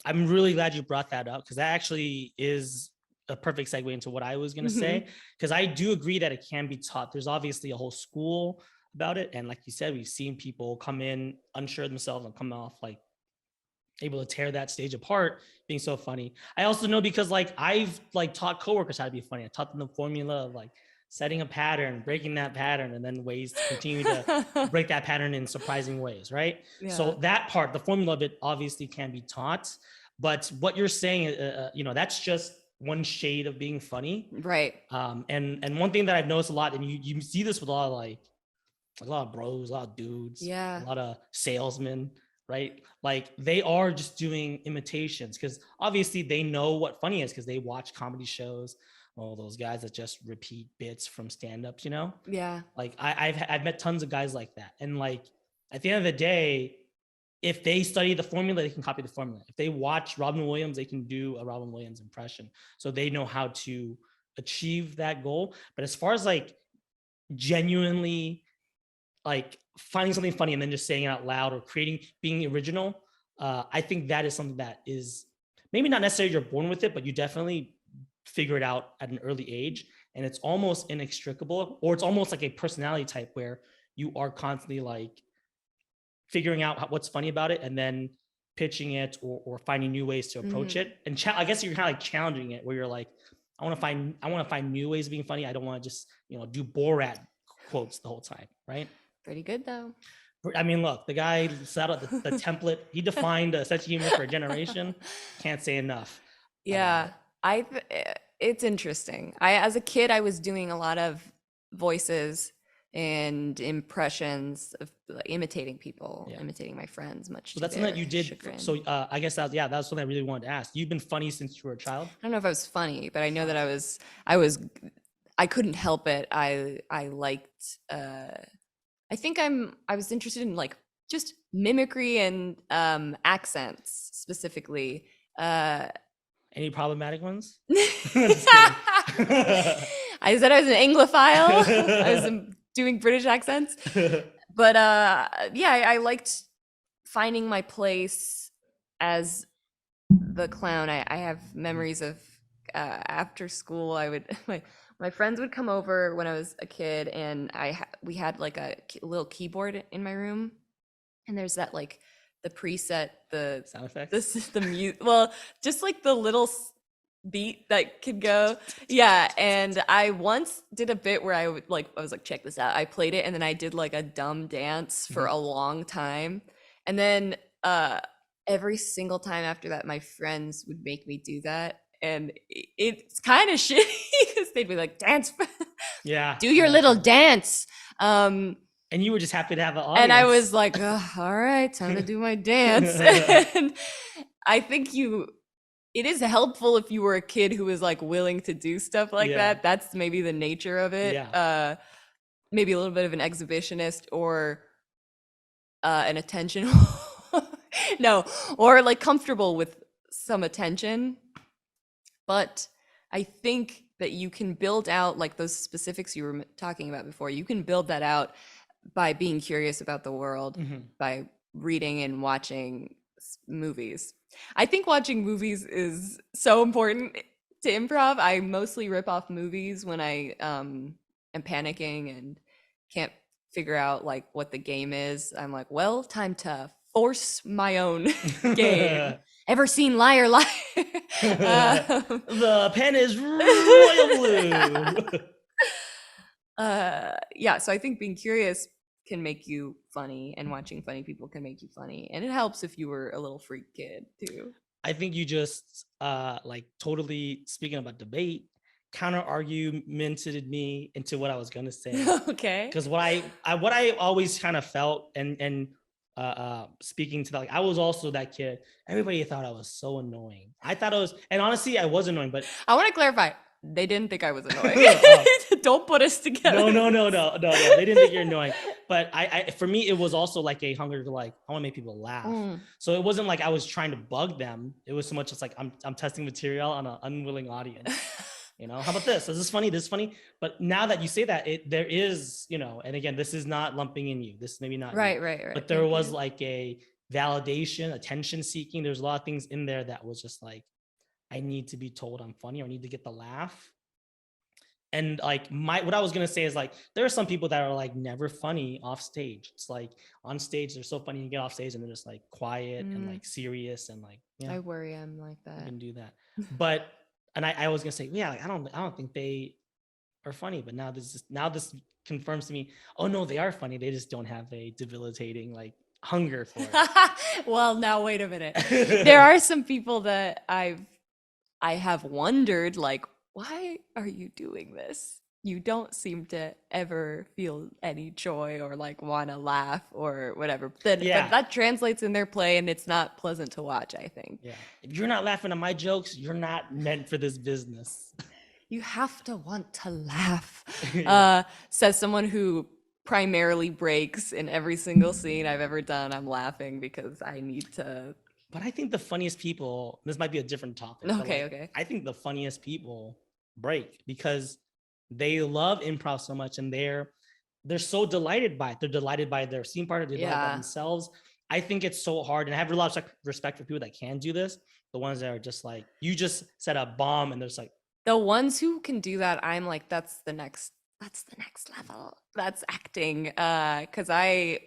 B: I'm really glad you brought that up, because that actually is a perfect segue into what I was going to say, because I do agree that it can be taught. There's obviously a whole school about it. And like you said, we've seen people come in unsure of themselves and come off like able to tear that stage apart, being so funny. I also know because like I've like taught coworkers how to be funny. I taught them the formula of like setting a pattern, breaking that pattern, and then ways to continue to break that pattern in surprising ways, right?
A: Yeah.
B: So that part, the formula of it obviously can be taught, but what you're saying, that's just one shade of being funny.
A: Right.
B: And one thing that I've noticed a lot, and you see this with a lot of bros, a lot of dudes,
A: Yeah,
B: a lot of salesmen, right? Like they are just doing imitations because obviously they know what funny is because they watch comedy shows. All those guys that just repeat bits from stand-ups,
A: yeah.
B: like I've met tons of guys like that. And like at the end of the day, if they study the formula, they can copy the formula. If they watch Robin Williams, they can do a Robin Williams impression. So they know how to achieve that goal. But as far as like genuinely like finding something funny and then just saying it out loud or being original, I think that is something that is maybe not necessarily you're born with it, but you definitely figure it out at an early age. And it's almost inextricable, or it's almost like a personality type where you are constantly like figuring out what's funny about it and then pitching it or finding new ways to approach it. And I guess you're kind of like challenging it where you're like, I want to find new ways of being funny. I don't want to just, do Borat quotes the whole time. Right.
A: Pretty good though.
B: I mean, look, the guy set up the template. He defined a sense of humor for a generation. Can't say enough.
A: Yeah. It's interesting. As a kid, I was doing a lot of voices and impressions of imitating people, imitating my friends, much
B: so
A: to
B: that's something that
A: their
B: you did.
A: chagrin.
B: So I guess that's something I really wanted to ask. You've been funny since you were a child?
A: I don't know if I was funny, but I know that I couldn't help it. I liked, I think I was interested in like just mimicry and accents specifically.
B: Any problematic ones?
A: I said I was an Anglophile. I was doing British accents. But I liked finding my place as the clown. I have memories of after school, I would my friends would come over when I was a kid, and we had like a little keyboard in my room, and there's that like the preset, the
B: sound effects,
A: the mute, well, just like the little beat that could go. Yeah. And I once did a bit where I was like, check this out. I played it and then I did like a dumb dance for a long time. And then every single time after that, my friends would make me do that. And it's kind of shitty because they'd be like, dance, do your little dance.
B: And you were just happy to have an audience.
A: And I was like, oh, all right, time to do my dance. And I think it is helpful if you were a kid who was like willing to do stuff like that. That's maybe the nature of it.
B: Yeah.
A: Maybe a little bit of an exhibitionist or an attention. No, or like comfortable with some attention. But I think that you can build out like those specifics you were talking about before. You can build that out by being curious about the world, by reading and watching movies. I think watching movies is so important to improv. I mostly rip off movies when I am panicking and can't figure out like what the game is. I'm like, well, time to force my own game. Ever seen Liar Liar?
B: The pen is royal blue.
A: Yeah, so I think being curious can make you funny, and watching funny people can make you funny, and it helps if you were a little freak kid too.
B: I think you just like totally, speaking about debate, counter argumented me into what I was gonna say.
A: Okay.
B: Because what I always kind of felt and speaking to that, like I was also that kid. Everybody thought I was so annoying. I thought I was, and honestly, I was annoying. But
A: I want to clarify. they didn't think I was annoying.
B: Oh.
A: Don't put us together.
B: No. They didn't think you're annoying. But I for me, it was also like a hunger to like, I want to make people laugh. So it wasn't like I was trying to bug them. It was so much just like I'm testing material on an unwilling audience. You know, how about this? Is this funny? This is funny. But now that you say that, there is, you know, and again, this is not lumping in you. This is maybe not you.
A: Right.
B: But there was like a validation, attention seeking. There's a lot of things in there that was just like, I need to be told I'm funny, or I need to get the laugh. And like what I was gonna say is like, there are some people that are like never funny off stage. It's like on stage they're so funny, you get off stage and they're just like quiet and like serious and like, yeah,
A: I worry I'm like that.
B: you can do that. But and I was gonna say, yeah, like, I don't think they are funny. But now this confirms to me, oh no, they are funny. They just don't have a debilitating like hunger for it.
A: Well, now wait a minute. There are some people that I have wondered, like, why are you doing this? You don't seem to ever feel any joy or like want to laugh or whatever. But that translates in their play, and it's not pleasant to watch, I think.
B: Yeah. If you're not laughing at my jokes, you're not meant for this business.
A: You have to want to laugh.
B: Yeah.
A: Says someone who primarily breaks in every single scene I've ever done. I'm laughing because I need to.
B: But I think the funniest people, this might be a different topic.
A: Okay.
B: I think the funniest people break because they love improv so much, and they're so delighted by it. They're delighted by their scene partner, they're delighted by themselves. I think it's so hard, and I have a lot of respect for people that can do this. The ones that are just like, you just set a bomb and they're just like,
A: the ones who can do that, I'm like, that's the next level. That's acting. Because I'm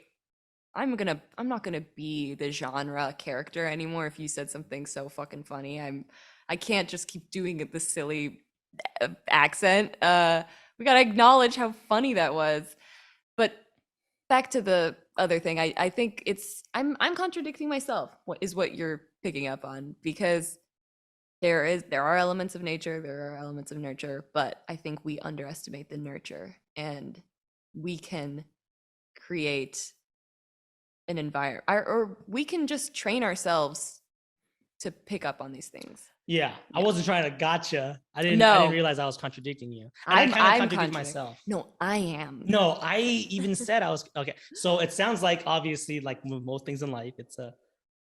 A: not gonna be the genre character anymore. If you said something so fucking funny, I can't just keep doing it the silly accent. We gotta acknowledge how funny that was. But back to the other thing, I think I'm contradicting myself. What is what you're picking up on? Because there are elements of nature, there are elements of nurture, but I think we underestimate the nurture, and we can create an environment, or we can just train ourselves to pick up on these things.
B: Yeah. I wasn't trying to gotcha. I didn't realize I was contradicting you. And I kind of contradicted myself.
A: No, I am.
B: No, I even said I was okay. So it sounds like, obviously, like with most things in life, it's a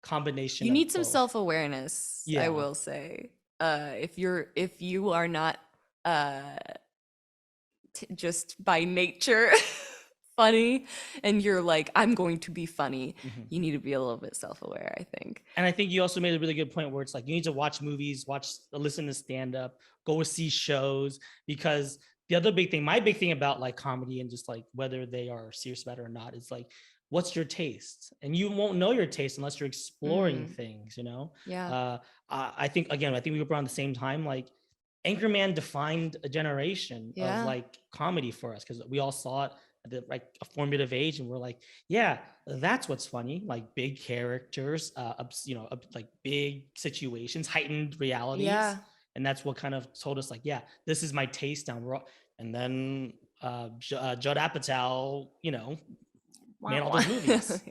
B: combination.
A: You need some
B: both.
A: self-awareness.
B: Yeah.
A: I will say, if you are not just by nature funny, and you're like, I'm going to be funny, you need to be a little bit self-aware, I think.
B: And I think you also made a really good point where it's like, you need to watch movies, listen to stand-up, go see shows, because the other big thing, my big thing about like comedy and just like whether they are serious about it or not, is like, what's your taste? And you won't know your taste unless you're exploring things, you know?
A: Yeah.
B: I think we were around the same time. Like, Anchorman defined a generation of like comedy for us, because we all saw it at like a formative age, and we're like, yeah, that's what's funny. Like big characters, like big situations, heightened realities.
A: Yeah.
B: And that's what kind of told us like, yeah, this is my taste now. And then Judd Apatow, you know, made all those movies.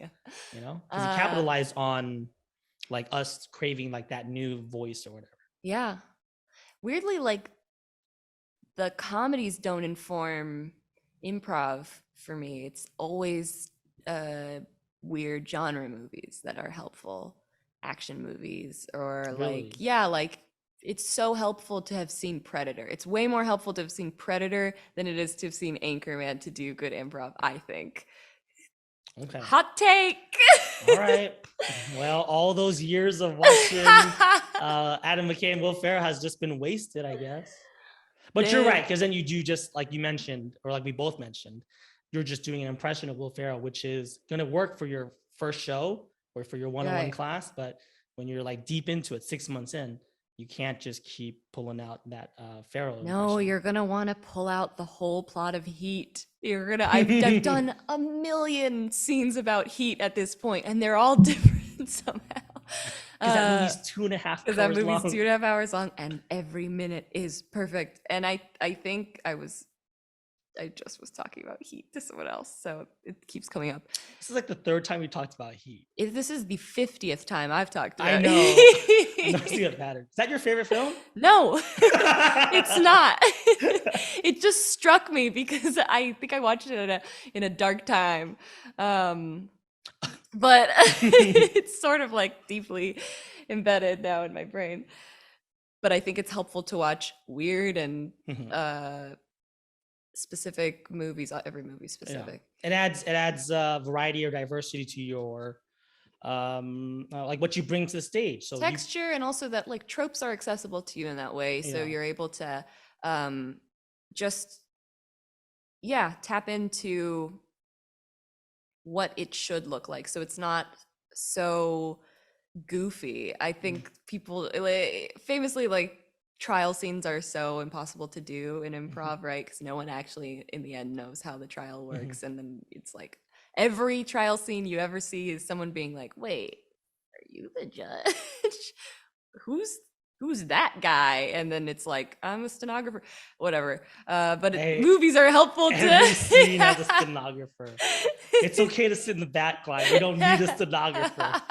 B: You know, because he capitalized on like us craving like that new voice or whatever.
A: Yeah. Weirdly, like, the comedies don't inform improv for me. It's always weird genre movies that are helpful, action movies, or
B: Really?
A: like it's so helpful to have seen Predator. It's way more helpful to have seen Predator than it is to have seen Anchorman to do good improv, I think.
B: Okay.
A: Hot take.
B: All right. Well, all those years of watching Adam McKay and Will Ferrell has just been wasted, I guess. But you're right, because then you do, just like you mentioned, or like we both mentioned, you're just doing an impression of Will Ferrell, which is going to work for your first show or for your one-on-one class. But when you're like deep into it, 6 months in, you can't just keep pulling out that Ferrell impression.
A: No, you're gonna want to pull out the whole plot of Heat. I've done a million scenes about Heat at this point, and they're all different somehow.
B: Because that movie's 2.5 hours long.
A: Because that movie's 2.5 hours long, and every minute is perfect. And I think I was I just was talking about Heat to someone else, so it keeps coming up.
B: This is like the third time we talked about Heat.
A: This is the 50th time I've talked about
B: I know. I'm
A: Heat.
B: noticing a pattern. Is that your favorite film?
A: No, it's not. It just struck me because I think I watched it in a dark time. But it's sort of like deeply embedded now in my brain. But I think it's helpful to watch weird and specific movies. Every movie specific.
B: Yeah. It adds variety or diversity to your like what you bring to the stage. So
A: texture, and also that like tropes are accessible to you in that way. So
B: Yeah.
A: you're able to just tap into what it should look like. So it's not so goofy. I think people famously, like, trial scenes are so impossible to do in improv, right? Because no one actually in the end knows how the trial works. And then it's like every trial scene you ever see is someone being like, wait, are you the judge? Who's that guy? And then it's like, I'm a stenographer, whatever. But movies are helpful to
B: every scene has a stenographer. It's okay to sit in the back line. We don't need a stenographer.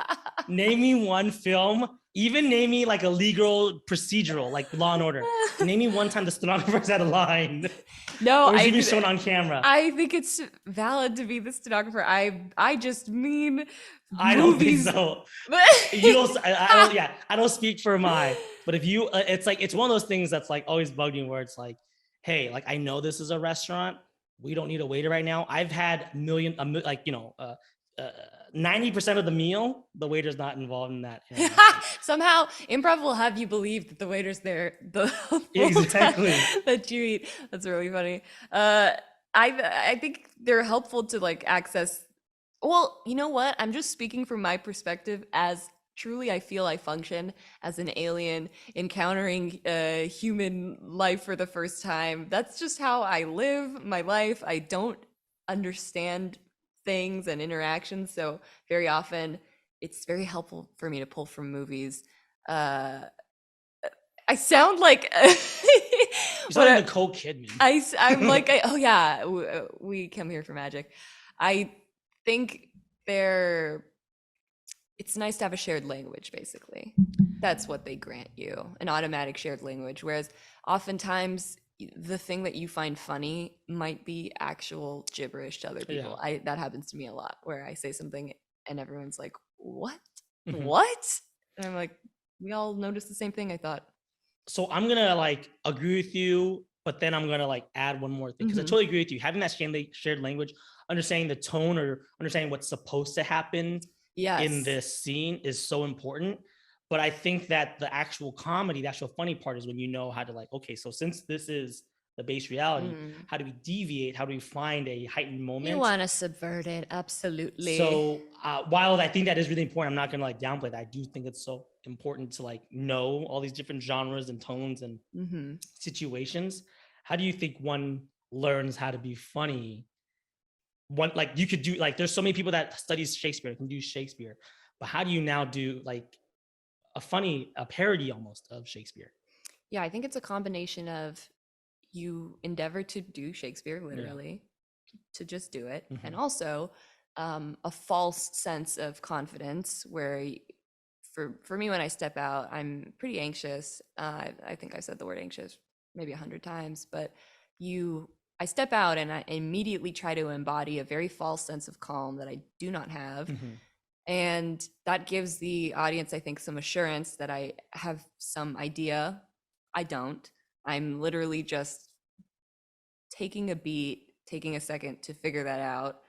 B: Name me one film, even name me like a legal procedural, like Law and Order. Name me one time the stenographer's had a line.
A: No,
B: or is even shown on camera.
A: I think it's valid to be the stenographer. I just mean
B: I don't think so. You don't. I don't speak for my. But if you, it's like it's one of those things that's like always bugged me, where it's like, hey, like I know this is a restaurant. We don't need a waiter right now. I've had 90% of the meal, the waiter's not involved in that.
A: Somehow improv will have you believe that the waiter's there the whole
B: exactly
A: time that you eat. That's really funny. I think they're helpful to like access. Well, you know what? I'm just speaking from my perspective, as truly I feel I function as an alien encountering human life for the first time. That's just how I live my life. I don't understand things and interactions, so very often it's very helpful for me to pull from movies. I sound like
B: you sound like Nicole Kidman.
A: I'm like, oh yeah, we come here for magic. I think it's nice to have a shared language, basically. That's what they grant you, an automatic shared language, whereas oftentimes the thing that you find funny might be actual gibberish to other people. That happens to me a lot, where I say something and everyone's like, what? What? And I'm like, we all noticed the same thing, I thought.
B: So I'm gonna like agree with you, but then I'm gonna like add one more thing, because I totally agree with you. Having that shared language, understanding the tone or understanding what's supposed to happen in this scene is so important. But I think that the actual comedy, the actual funny part is when you know how to like, okay, so since this is the base reality, how do we deviate? How do we find a heightened moment?
A: You want to subvert it, absolutely.
B: So while I think that is really important, I'm not gonna like downplay that. I do think it's so important to like know all these different genres and tones and situations. How do you think one learns how to be funny? One, like you could do, like there's so many people that studies Shakespeare, can do Shakespeare, but how do you now do like a parody almost of Shakespeare?
A: Yeah, I think it's a combination of you endeavor to do Shakespeare literally, to just do it, and also a false sense of confidence where for me, when I step out, I'm pretty anxious. I think I said the word anxious maybe 100 times, but I step out and I immediately try to embody a very false sense of calm that I do not have. And that gives the audience, I think, some assurance that I have some idea. I don't. I'm literally just taking a beat, taking a second to figure that out.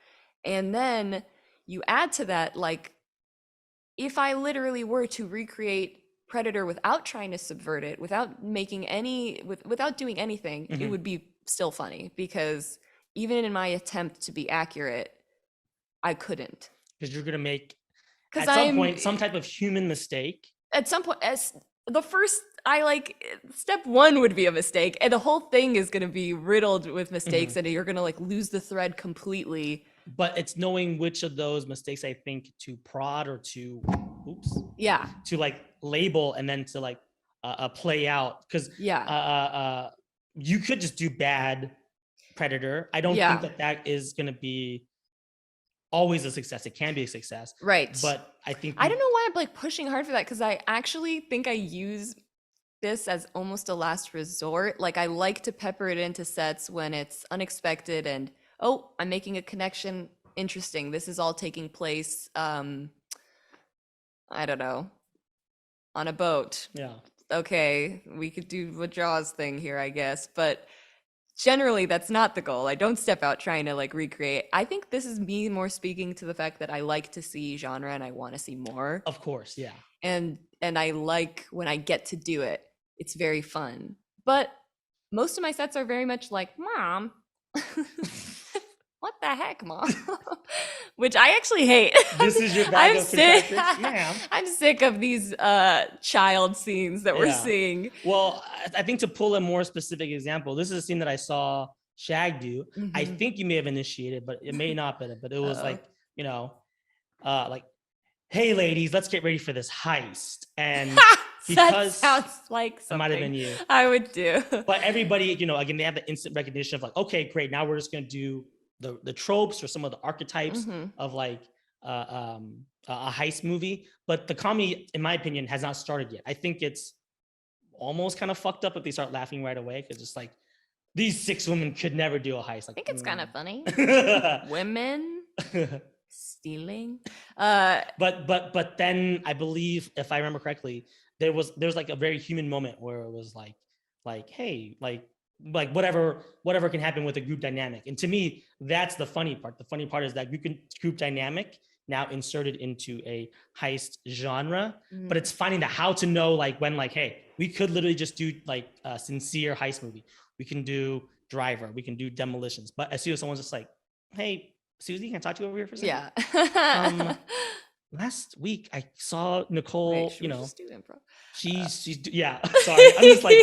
A: And then you add to that, like, if I literally were to recreate Predator without trying to subvert it, without doing anything, it would be still funny, because even in my attempt to be accurate, I couldn't.
B: Because you're going to make, at some point, some type of human mistake.
A: At some point, as the first, step one would be a mistake, and the whole thing is going to be riddled with mistakes, and you're going to like lose the thread completely.
B: But it's knowing which of those mistakes, I think, to prod or to, to like label and then to like play out. Because you could just do bad Predator. I don't
A: Yeah.
B: think that is going to be always a success. It can be a success,
A: Right.
B: but I think
A: I don't know why I'm like pushing hard for that, because I actually think I use this as almost a last resort. Like I like to pepper it into sets when it's unexpected and, oh, I'm making a connection. Interesting. This is all taking place, I don't know, on a boat.
B: Yeah.
A: Okay, we could do a Jaws thing here, I guess. But generally, that's not the goal. I don't step out trying to like recreate. I think this is me more speaking to the fact that I like to see genre and I want to see more.
B: Of course. Yeah.
A: And I like when I get to do it. It's very fun. But most of my sets are very much like, Mom, what the heck, Mom? Which I actually hate.
B: This is your bag
A: I'm
B: of
A: sick.
B: contractors, ma'am.
A: I'm sick of these child scenes that we're
B: Yeah.
A: seeing.
B: Well, I think to pull a more specific example, this is a scene that I saw Shag do. I
A: Mhm.
B: think you may have initiated, but it may not be. But it was
A: Uh-oh.
B: like, like, hey, ladies, let's get ready for this heist. And
A: that
B: because
A: sounds like
B: it
A: something
B: might have been you.
A: I would do.
B: But everybody, again, they have the instant recognition of like, okay, great. Now we're just going to do the tropes or some of the archetypes
A: Mhm.
B: of like a heist movie. But the comedy, in my opinion, has not started yet. I think it's almost kind of fucked up if they start laughing right away, because it's like, these 6 women could never do a heist. Like,
A: I think it's kind of funny.
B: of.
A: Women stealing.
B: But then I believe, if I remember correctly, there's like a very human moment where it was like hey, like whatever can happen with a group dynamic. And to me, that's the funny part. The funny part is that group dynamic now inserted into a heist genre, but it's finding the how to know, like, when, like, hey, we could literally just do like a sincere heist movie. We can do Driver, we can do Demolitions, but as soon as someone's just like, hey, Susie, can I talk to you over here for a second?
A: Yeah.
B: Last week I saw Nicole,
A: Wait, should we just do improv?
B: she's yeah, sorry. I'm just like,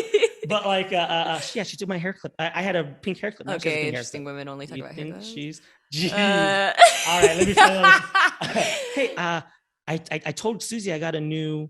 B: but like yeah, she took my hair clip. I had a pink hair clip. Now she has a
A: Okay,
B: pink hair
A: interesting.
B: clip.
A: Women only talk
B: You
A: about
B: think
A: haircuts.
B: she's jeez.
A: Uh,
B: All right, let me find out. Hey, I told Susie I got a new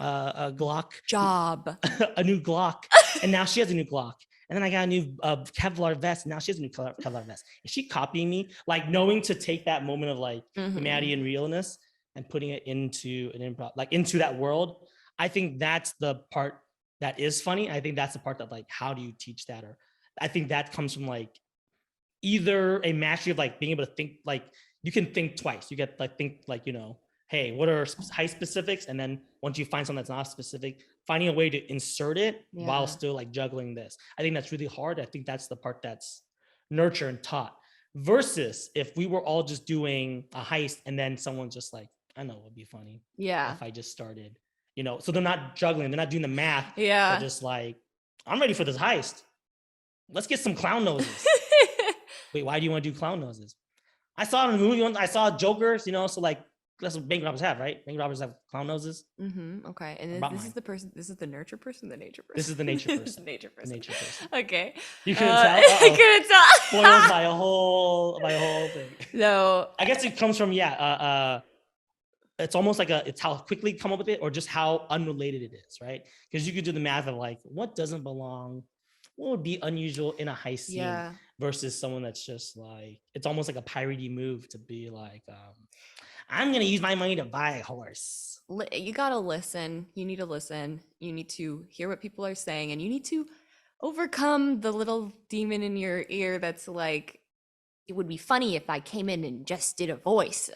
B: Glock,
A: job.
B: a new Glock, and now she has a new Glock. And then I got a new Kevlar vest. And now she has a new Kevlar vest. Is she copying me? Like, knowing to take that moment of like humanity and realness and putting it into an improv, like into that world. I think that's the part that is funny. I think that's the part that, like, how do you teach that? Or I think that comes from like either a mastery of like being able to think, like, you can think twice. You get like think like, hey, what are high specifics? And then once you find something that's not specific, finding a way to insert it while
A: Yeah.
B: still like juggling this. I think that's really hard. I think that's the part that's nurtured and taught. Versus if we were all just doing a heist and then someone's just like, I know it would be funny
A: Yeah.
B: if I just started, so they're not juggling, they're not doing the math.
A: Yeah.
B: They're just like, I'm ready for this heist. Let's get some clown noses. Wait, why do you want to do clown noses? I saw it in the movie once. I saw Jokers, so like, that's what bank robbers have, right? Bank robbers have clown noses.
A: Okay. And this is the person. This is the nurture person, the nature person.
B: This is the nature person.
A: Nature person.
B: The nature person.
A: Okay.
B: You couldn't tell.
A: I couldn't tell.
B: Spoiled my whole thing.
A: No.
B: I guess it comes from it's almost like it's how quickly come up with it, or just how unrelated it is, right? Because you could do the math of like, what doesn't belong, what would be unusual in a heist scene, versus someone that's just like, it's almost like a piratey move to be like, I'm gonna use my money to buy a horse.
A: You gotta listen. You need to listen. You need to hear what people are saying, and you need to overcome the little demon in your ear that's like, it would be funny if I came in and just did a voice.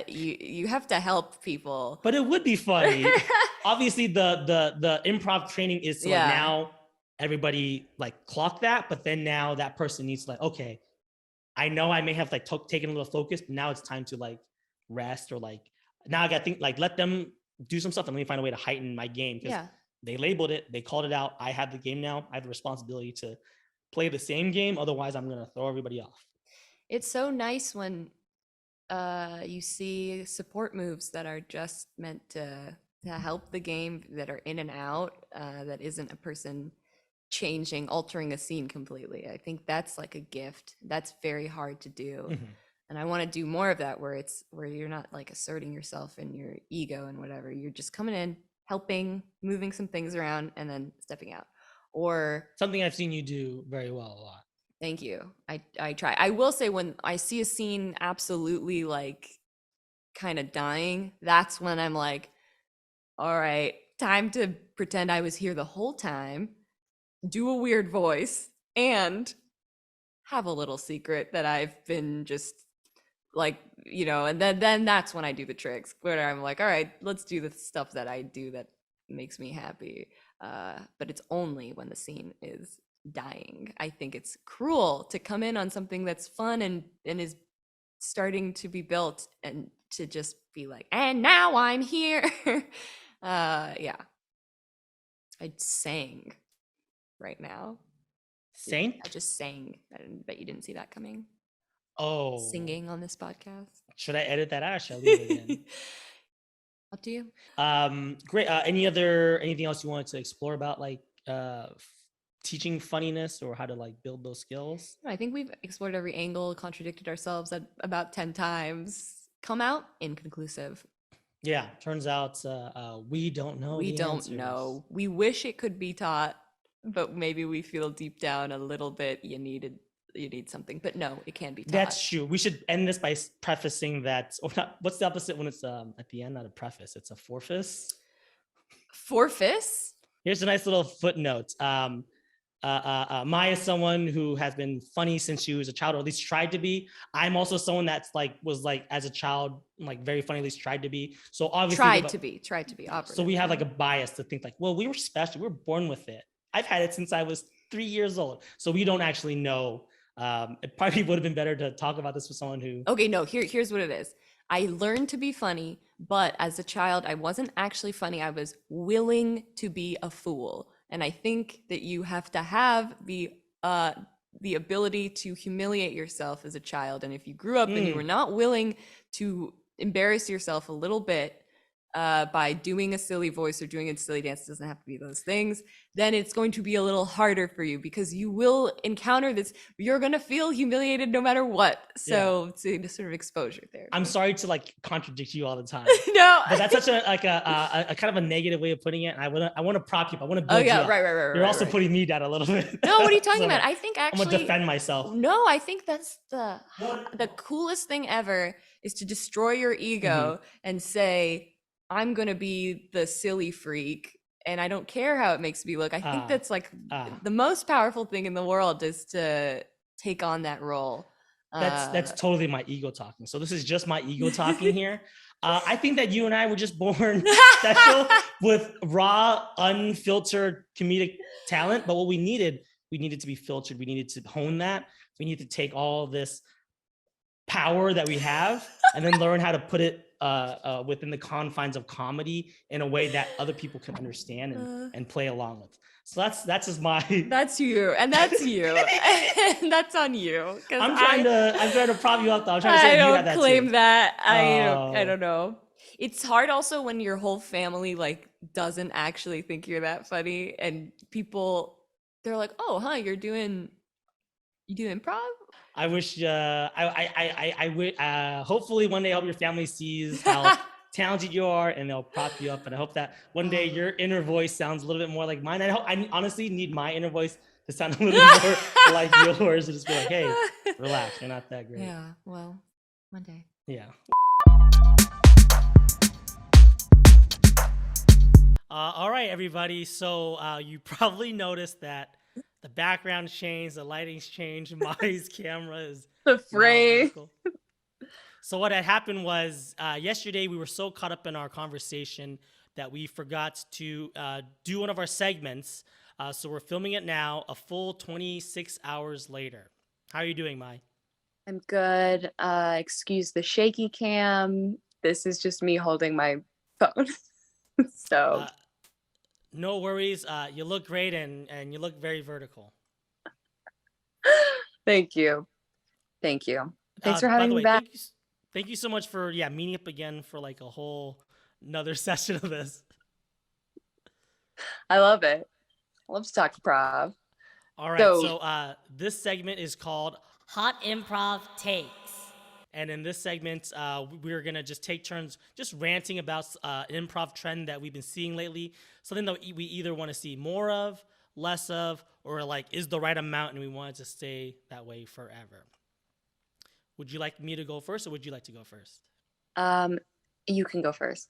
A: You have to help people.
B: But it would be funny. Obviously, the improv training is to like, now everybody like clock that, but then now that person needs to like, okay, I know I may have like taken a little focus, but now it's time to like rest, or like, now I gotta think, like, let them do some stuff and let me find a way to heighten my game, because they labeled it, they called it out. I have the game now. I have the responsibility to play the same game. Otherwise, I'm gonna throw everybody off.
A: It's so nice when you see support moves that are just meant to help the game, that are in and out, that isn't a person altering a scene completely. I think that's like a gift. That's very hard to do. And I want to do more of that, where you're not like asserting yourself and your ego and whatever. You're just coming in, helping, moving some things around, and then stepping out. Or
B: something I've seen you do very well a lot.
A: Thank you. I try. I will say when I see a scene absolutely like kind of dying, that's when I'm like, all right, time to pretend I was here the whole time, do a weird voice, and have a little secret that I've been just like, and then that's when I do the tricks where I'm like, all right, let's do the stuff that I do that makes me happy. But it's only when the scene is dying. I think it's cruel to come in on something that's fun and is starting to be built and to just be like, and now I'm here. Yeah. I sang right now.
B: Saint?
A: I just sang. I bet you didn't see that coming.
B: Oh.
A: Singing on this podcast.
B: Should I edit that out or should I leave it in?
A: Up to you.
B: Great. Anything else you wanted to explore about like teaching funniness or how to like build those skills?
A: I think we've explored every angle, contradicted ourselves at about 10 times. Come out inconclusive.
B: Yeah, turns out we don't know.
A: We
B: the
A: don't
B: answers.
A: know. We wish it could be taught, but maybe we feel deep down a little bit you need something. But no, it can be taught.
B: That's true. We should end this by prefacing that, or not. What's the opposite when it's at the end? Not a preface. It's a forefis.
A: Forefis?
B: Here's a nice little footnote. Maya is someone who has been funny since she was a child, or at least tried to be. I'm also someone that's like was like as a child like very funny, at least tried to be. So obviously
A: tried to be
B: So we have like a bias to think like, well, we were special. We were born with it. I've had it since I was 3 years old. So we don't actually know. It probably would have been better to talk about this with someone who.
A: Okay, no. Here's what it is. I learned to be funny, but as a child, I wasn't actually funny. I was willing to be a fool. And I think that you have to have the ability to humiliate yourself as a child. And if you grew up and you were not willing to embarrass yourself a little bit by doing a silly voice or doing a silly dance, it doesn't have to be those things, then it's going to be a little harder for you because you will encounter this. You're going to feel humiliated no matter what. So it's a sort of exposure there.
B: I'm sorry to like contradict you all the time.
A: No,
B: but that's such a kind of a negative way of putting it. And I want to prop you up. I want to build you up.
A: Right.
B: You're also putting me down a little bit.
A: No, what are you talking
B: So
A: about? I think actually
B: I'm gonna defend myself.
A: No, I think that's the coolest thing ever is to destroy your ego and say, I'm gonna be the silly freak and I don't care how it makes me look. I think that's like the most powerful thing in the world is to take on that role.
B: That's totally my ego talking. So this is just my ego talking here. I think that you and I were just born special with raw, unfiltered comedic talent. But what we needed to be filtered. We needed to hone that. We need to take all this power that we have and then learn how to put it within the confines of comedy in a way that other people can understand and play along with. So that's just my.
A: That's you, and that's you, and that's on you.
B: I'm trying to prop you up though. I'm trying to say
A: I
B: you
A: don't
B: had that
A: claim
B: too.
A: that. I don't know. It's hard also when your whole family like doesn't actually think you're that funny, and people they're like, "Oh, huh, you do improv?"
B: I wish I would hopefully one day I hope your family sees how talented you are and they'll prop you up, and I hope that one day your inner voice sounds a little bit more like mine. I honestly need my inner voice to sound a little more like yours, to just be like, hey, relax, you're not that great.
A: Yeah, well, one day.
B: Yeah. All right, everybody. So you probably noticed that the background changed, the lighting's changed, Mai's camera is
A: The fray.
B: So what had happened was yesterday we were so caught up in our conversation that we forgot to do one of our segments. So we're filming it now, a full 26 hours later. How are you doing, Mai?
D: I'm good. Excuse the shaky cam. This is just me holding my phone. So
B: no worries. You look great and you look very vertical.
D: thank you. Thanks for having me back.
B: Thank you so much for meeting up again for like a whole another session of this.
D: I love it. I love to talk improv.
B: All right, so this segment is called
E: Hot Improv Takes.
B: And in this segment, we're going to just take turns just ranting about an improv trend that we've been seeing lately, something that we either want to see more of less of, or like is the right amount and we want it to stay that way forever? Would you like me to go first or would you like to go first?
D: You can go first.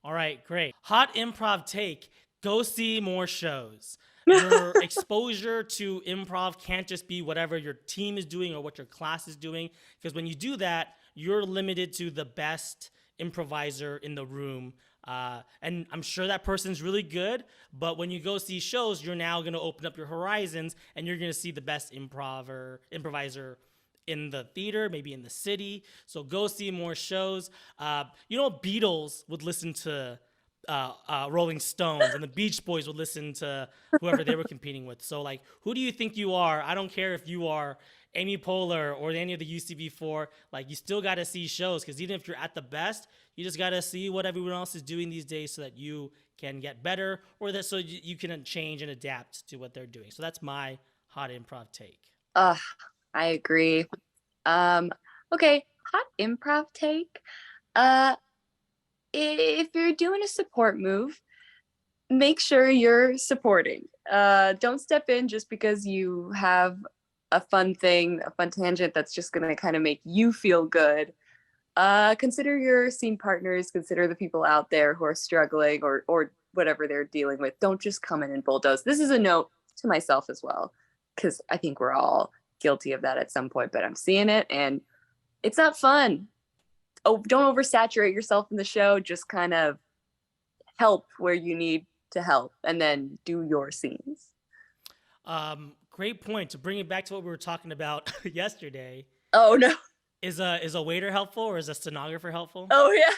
B: All right, great. Hot improv take. Go see more shows. Your exposure to improv can't just be whatever your team is doing or what your class is doing. Because when you do that, you're limited to the best improviser in the room. And I'm sure that person's really good, but when you go see shows, you're now going to open up your horizons and you're going to see the best improviser in the theater, maybe in the city. So go see more shows. Beatles would listen to Rolling Stones, and the Beach Boys would listen to whoever they were competing with. So, like, who do you think you are? I don't care if you are Amy Poehler or any of the UCB4. Like, you still got to see shows, because even if you're at the best, you just got to see what everyone else is doing these days so that you can get better, or that so you can change and adapt to what they're doing. So that's my hot improv take.
D: I agree. Okay, hot improv take. If you're doing a support move, make sure you're supporting. Don't step in just because you have a fun thing, a fun tangent that's just going to kind of make you feel good. Consider your scene partners, consider the people out there who are struggling or whatever they're dealing with. Don't just come in and bulldoze. This is a note to myself as well, because I think we're all guilty of that at some point, but I'm seeing it and it's not fun. Oh, don't oversaturate yourself in the show. Just kind of help where you need to help and then do your scenes.
B: Great point. To bring it back to what we were talking about yesterday.
D: Oh no.
B: Is a waiter helpful or is a stenographer helpful?
D: Oh yeah.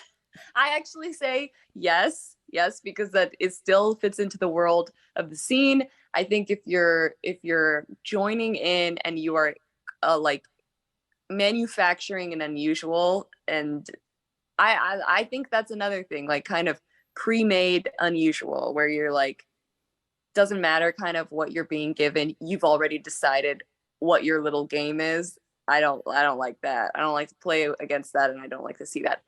D: I actually say yes, because that it still fits into the world of the scene. I think if you're joining in and you are like manufacturing an unusual, and I think that's another thing, like kind of pre-made unusual, where you're like, doesn't matter kind of what you're being given, you've already decided what your little game is. I don't like that. I don't like to play against that, and I don't like to see that.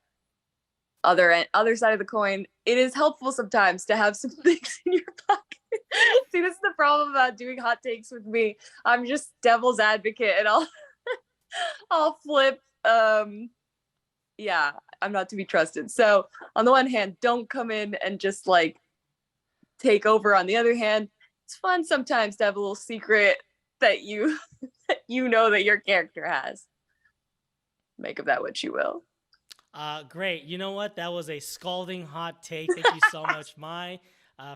D: Other side of the coin, it is helpful sometimes to have some things in your pocket. See, this is the problem about doing hot takes with me. I'm just devil's advocate, and I'll flip. Yeah, I'm not to be trusted. So on the one hand, don't come in and just like take over. On the other hand, it's fun sometimes to have a little secret that you know that your character has. Make of that what you will.
B: Great. You know what? That was a scalding hot take. Thank you so much, Mai,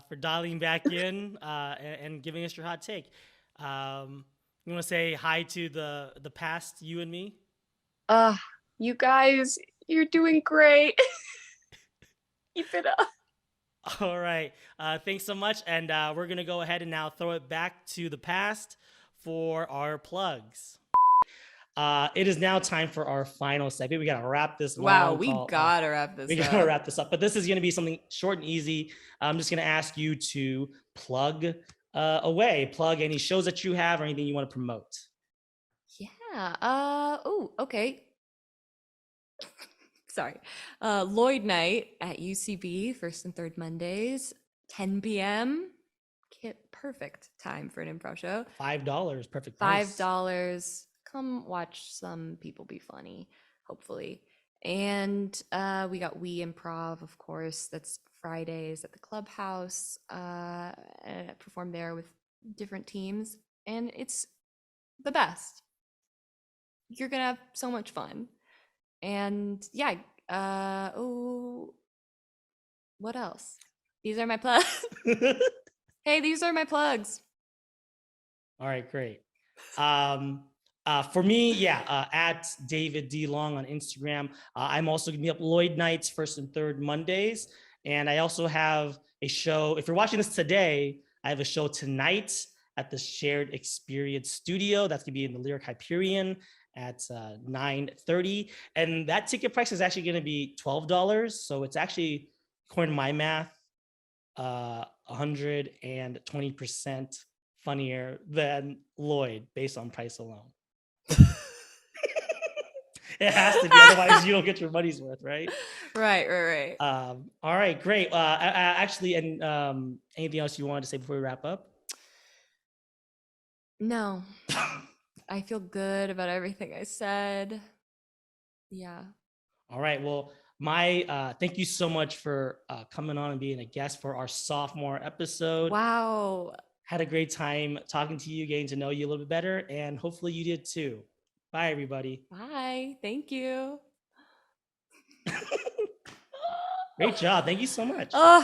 B: for dialing back in and giving us your hot take. You want to say hi to the past you and me?
D: You guys, you're doing great. Keep it up.
B: All right. Thanks so much. And we're going to go ahead and now throw it back to the past for our plugs. It is now time for our final segment. We got to wrap this.
A: Wow, we got to wrap this up.
B: We got to wrap this up. But this is going to be something short and easy. I'm just going to ask you to plug away. Plug any shows that you have or anything you want to promote.
A: Yeah. Okay. Sorry. Lloyd Night at UCB, first and third Mondays, 10 p.m. Perfect time for an improv show.
B: $5. Perfect price.
A: $5. Come watch some people be funny, hopefully. And we got We Improv, of course. That's Fridays at the Clubhouse. I perform there with different teams, and it's the best. You're gonna have so much fun. And yeah, what else? These are my plugs. Hey, these are my plugs.
B: All right, great. For me, at David D. Long on Instagram. I'm also gonna be up Lloyd Nights first and third Mondays. And I also have a show. If you're watching this today, I have a show tonight at the Shared Experience Studio. That's gonna be in the Lyric Hyperion at 9:30. And that ticket price is actually gonna be $12. So it's actually, according to my math, 120% funnier than Lloyd based on price alone. It has to be, otherwise you don't get your money's worth, right?
A: Right.
B: All right, great. Actually, and anything else you wanted to say before we wrap up?
A: No, I feel good about everything I said. Yeah.
B: All right. Well, my thank you so much for coming on and being a guest for our sophomore episode.
A: Wow.
B: Had a great time talking to you, getting to know you a little bit better, and hopefully you did too. Bye, everybody.
A: Bye. Thank you.
B: Great job. Thank you so much.
A: Oh,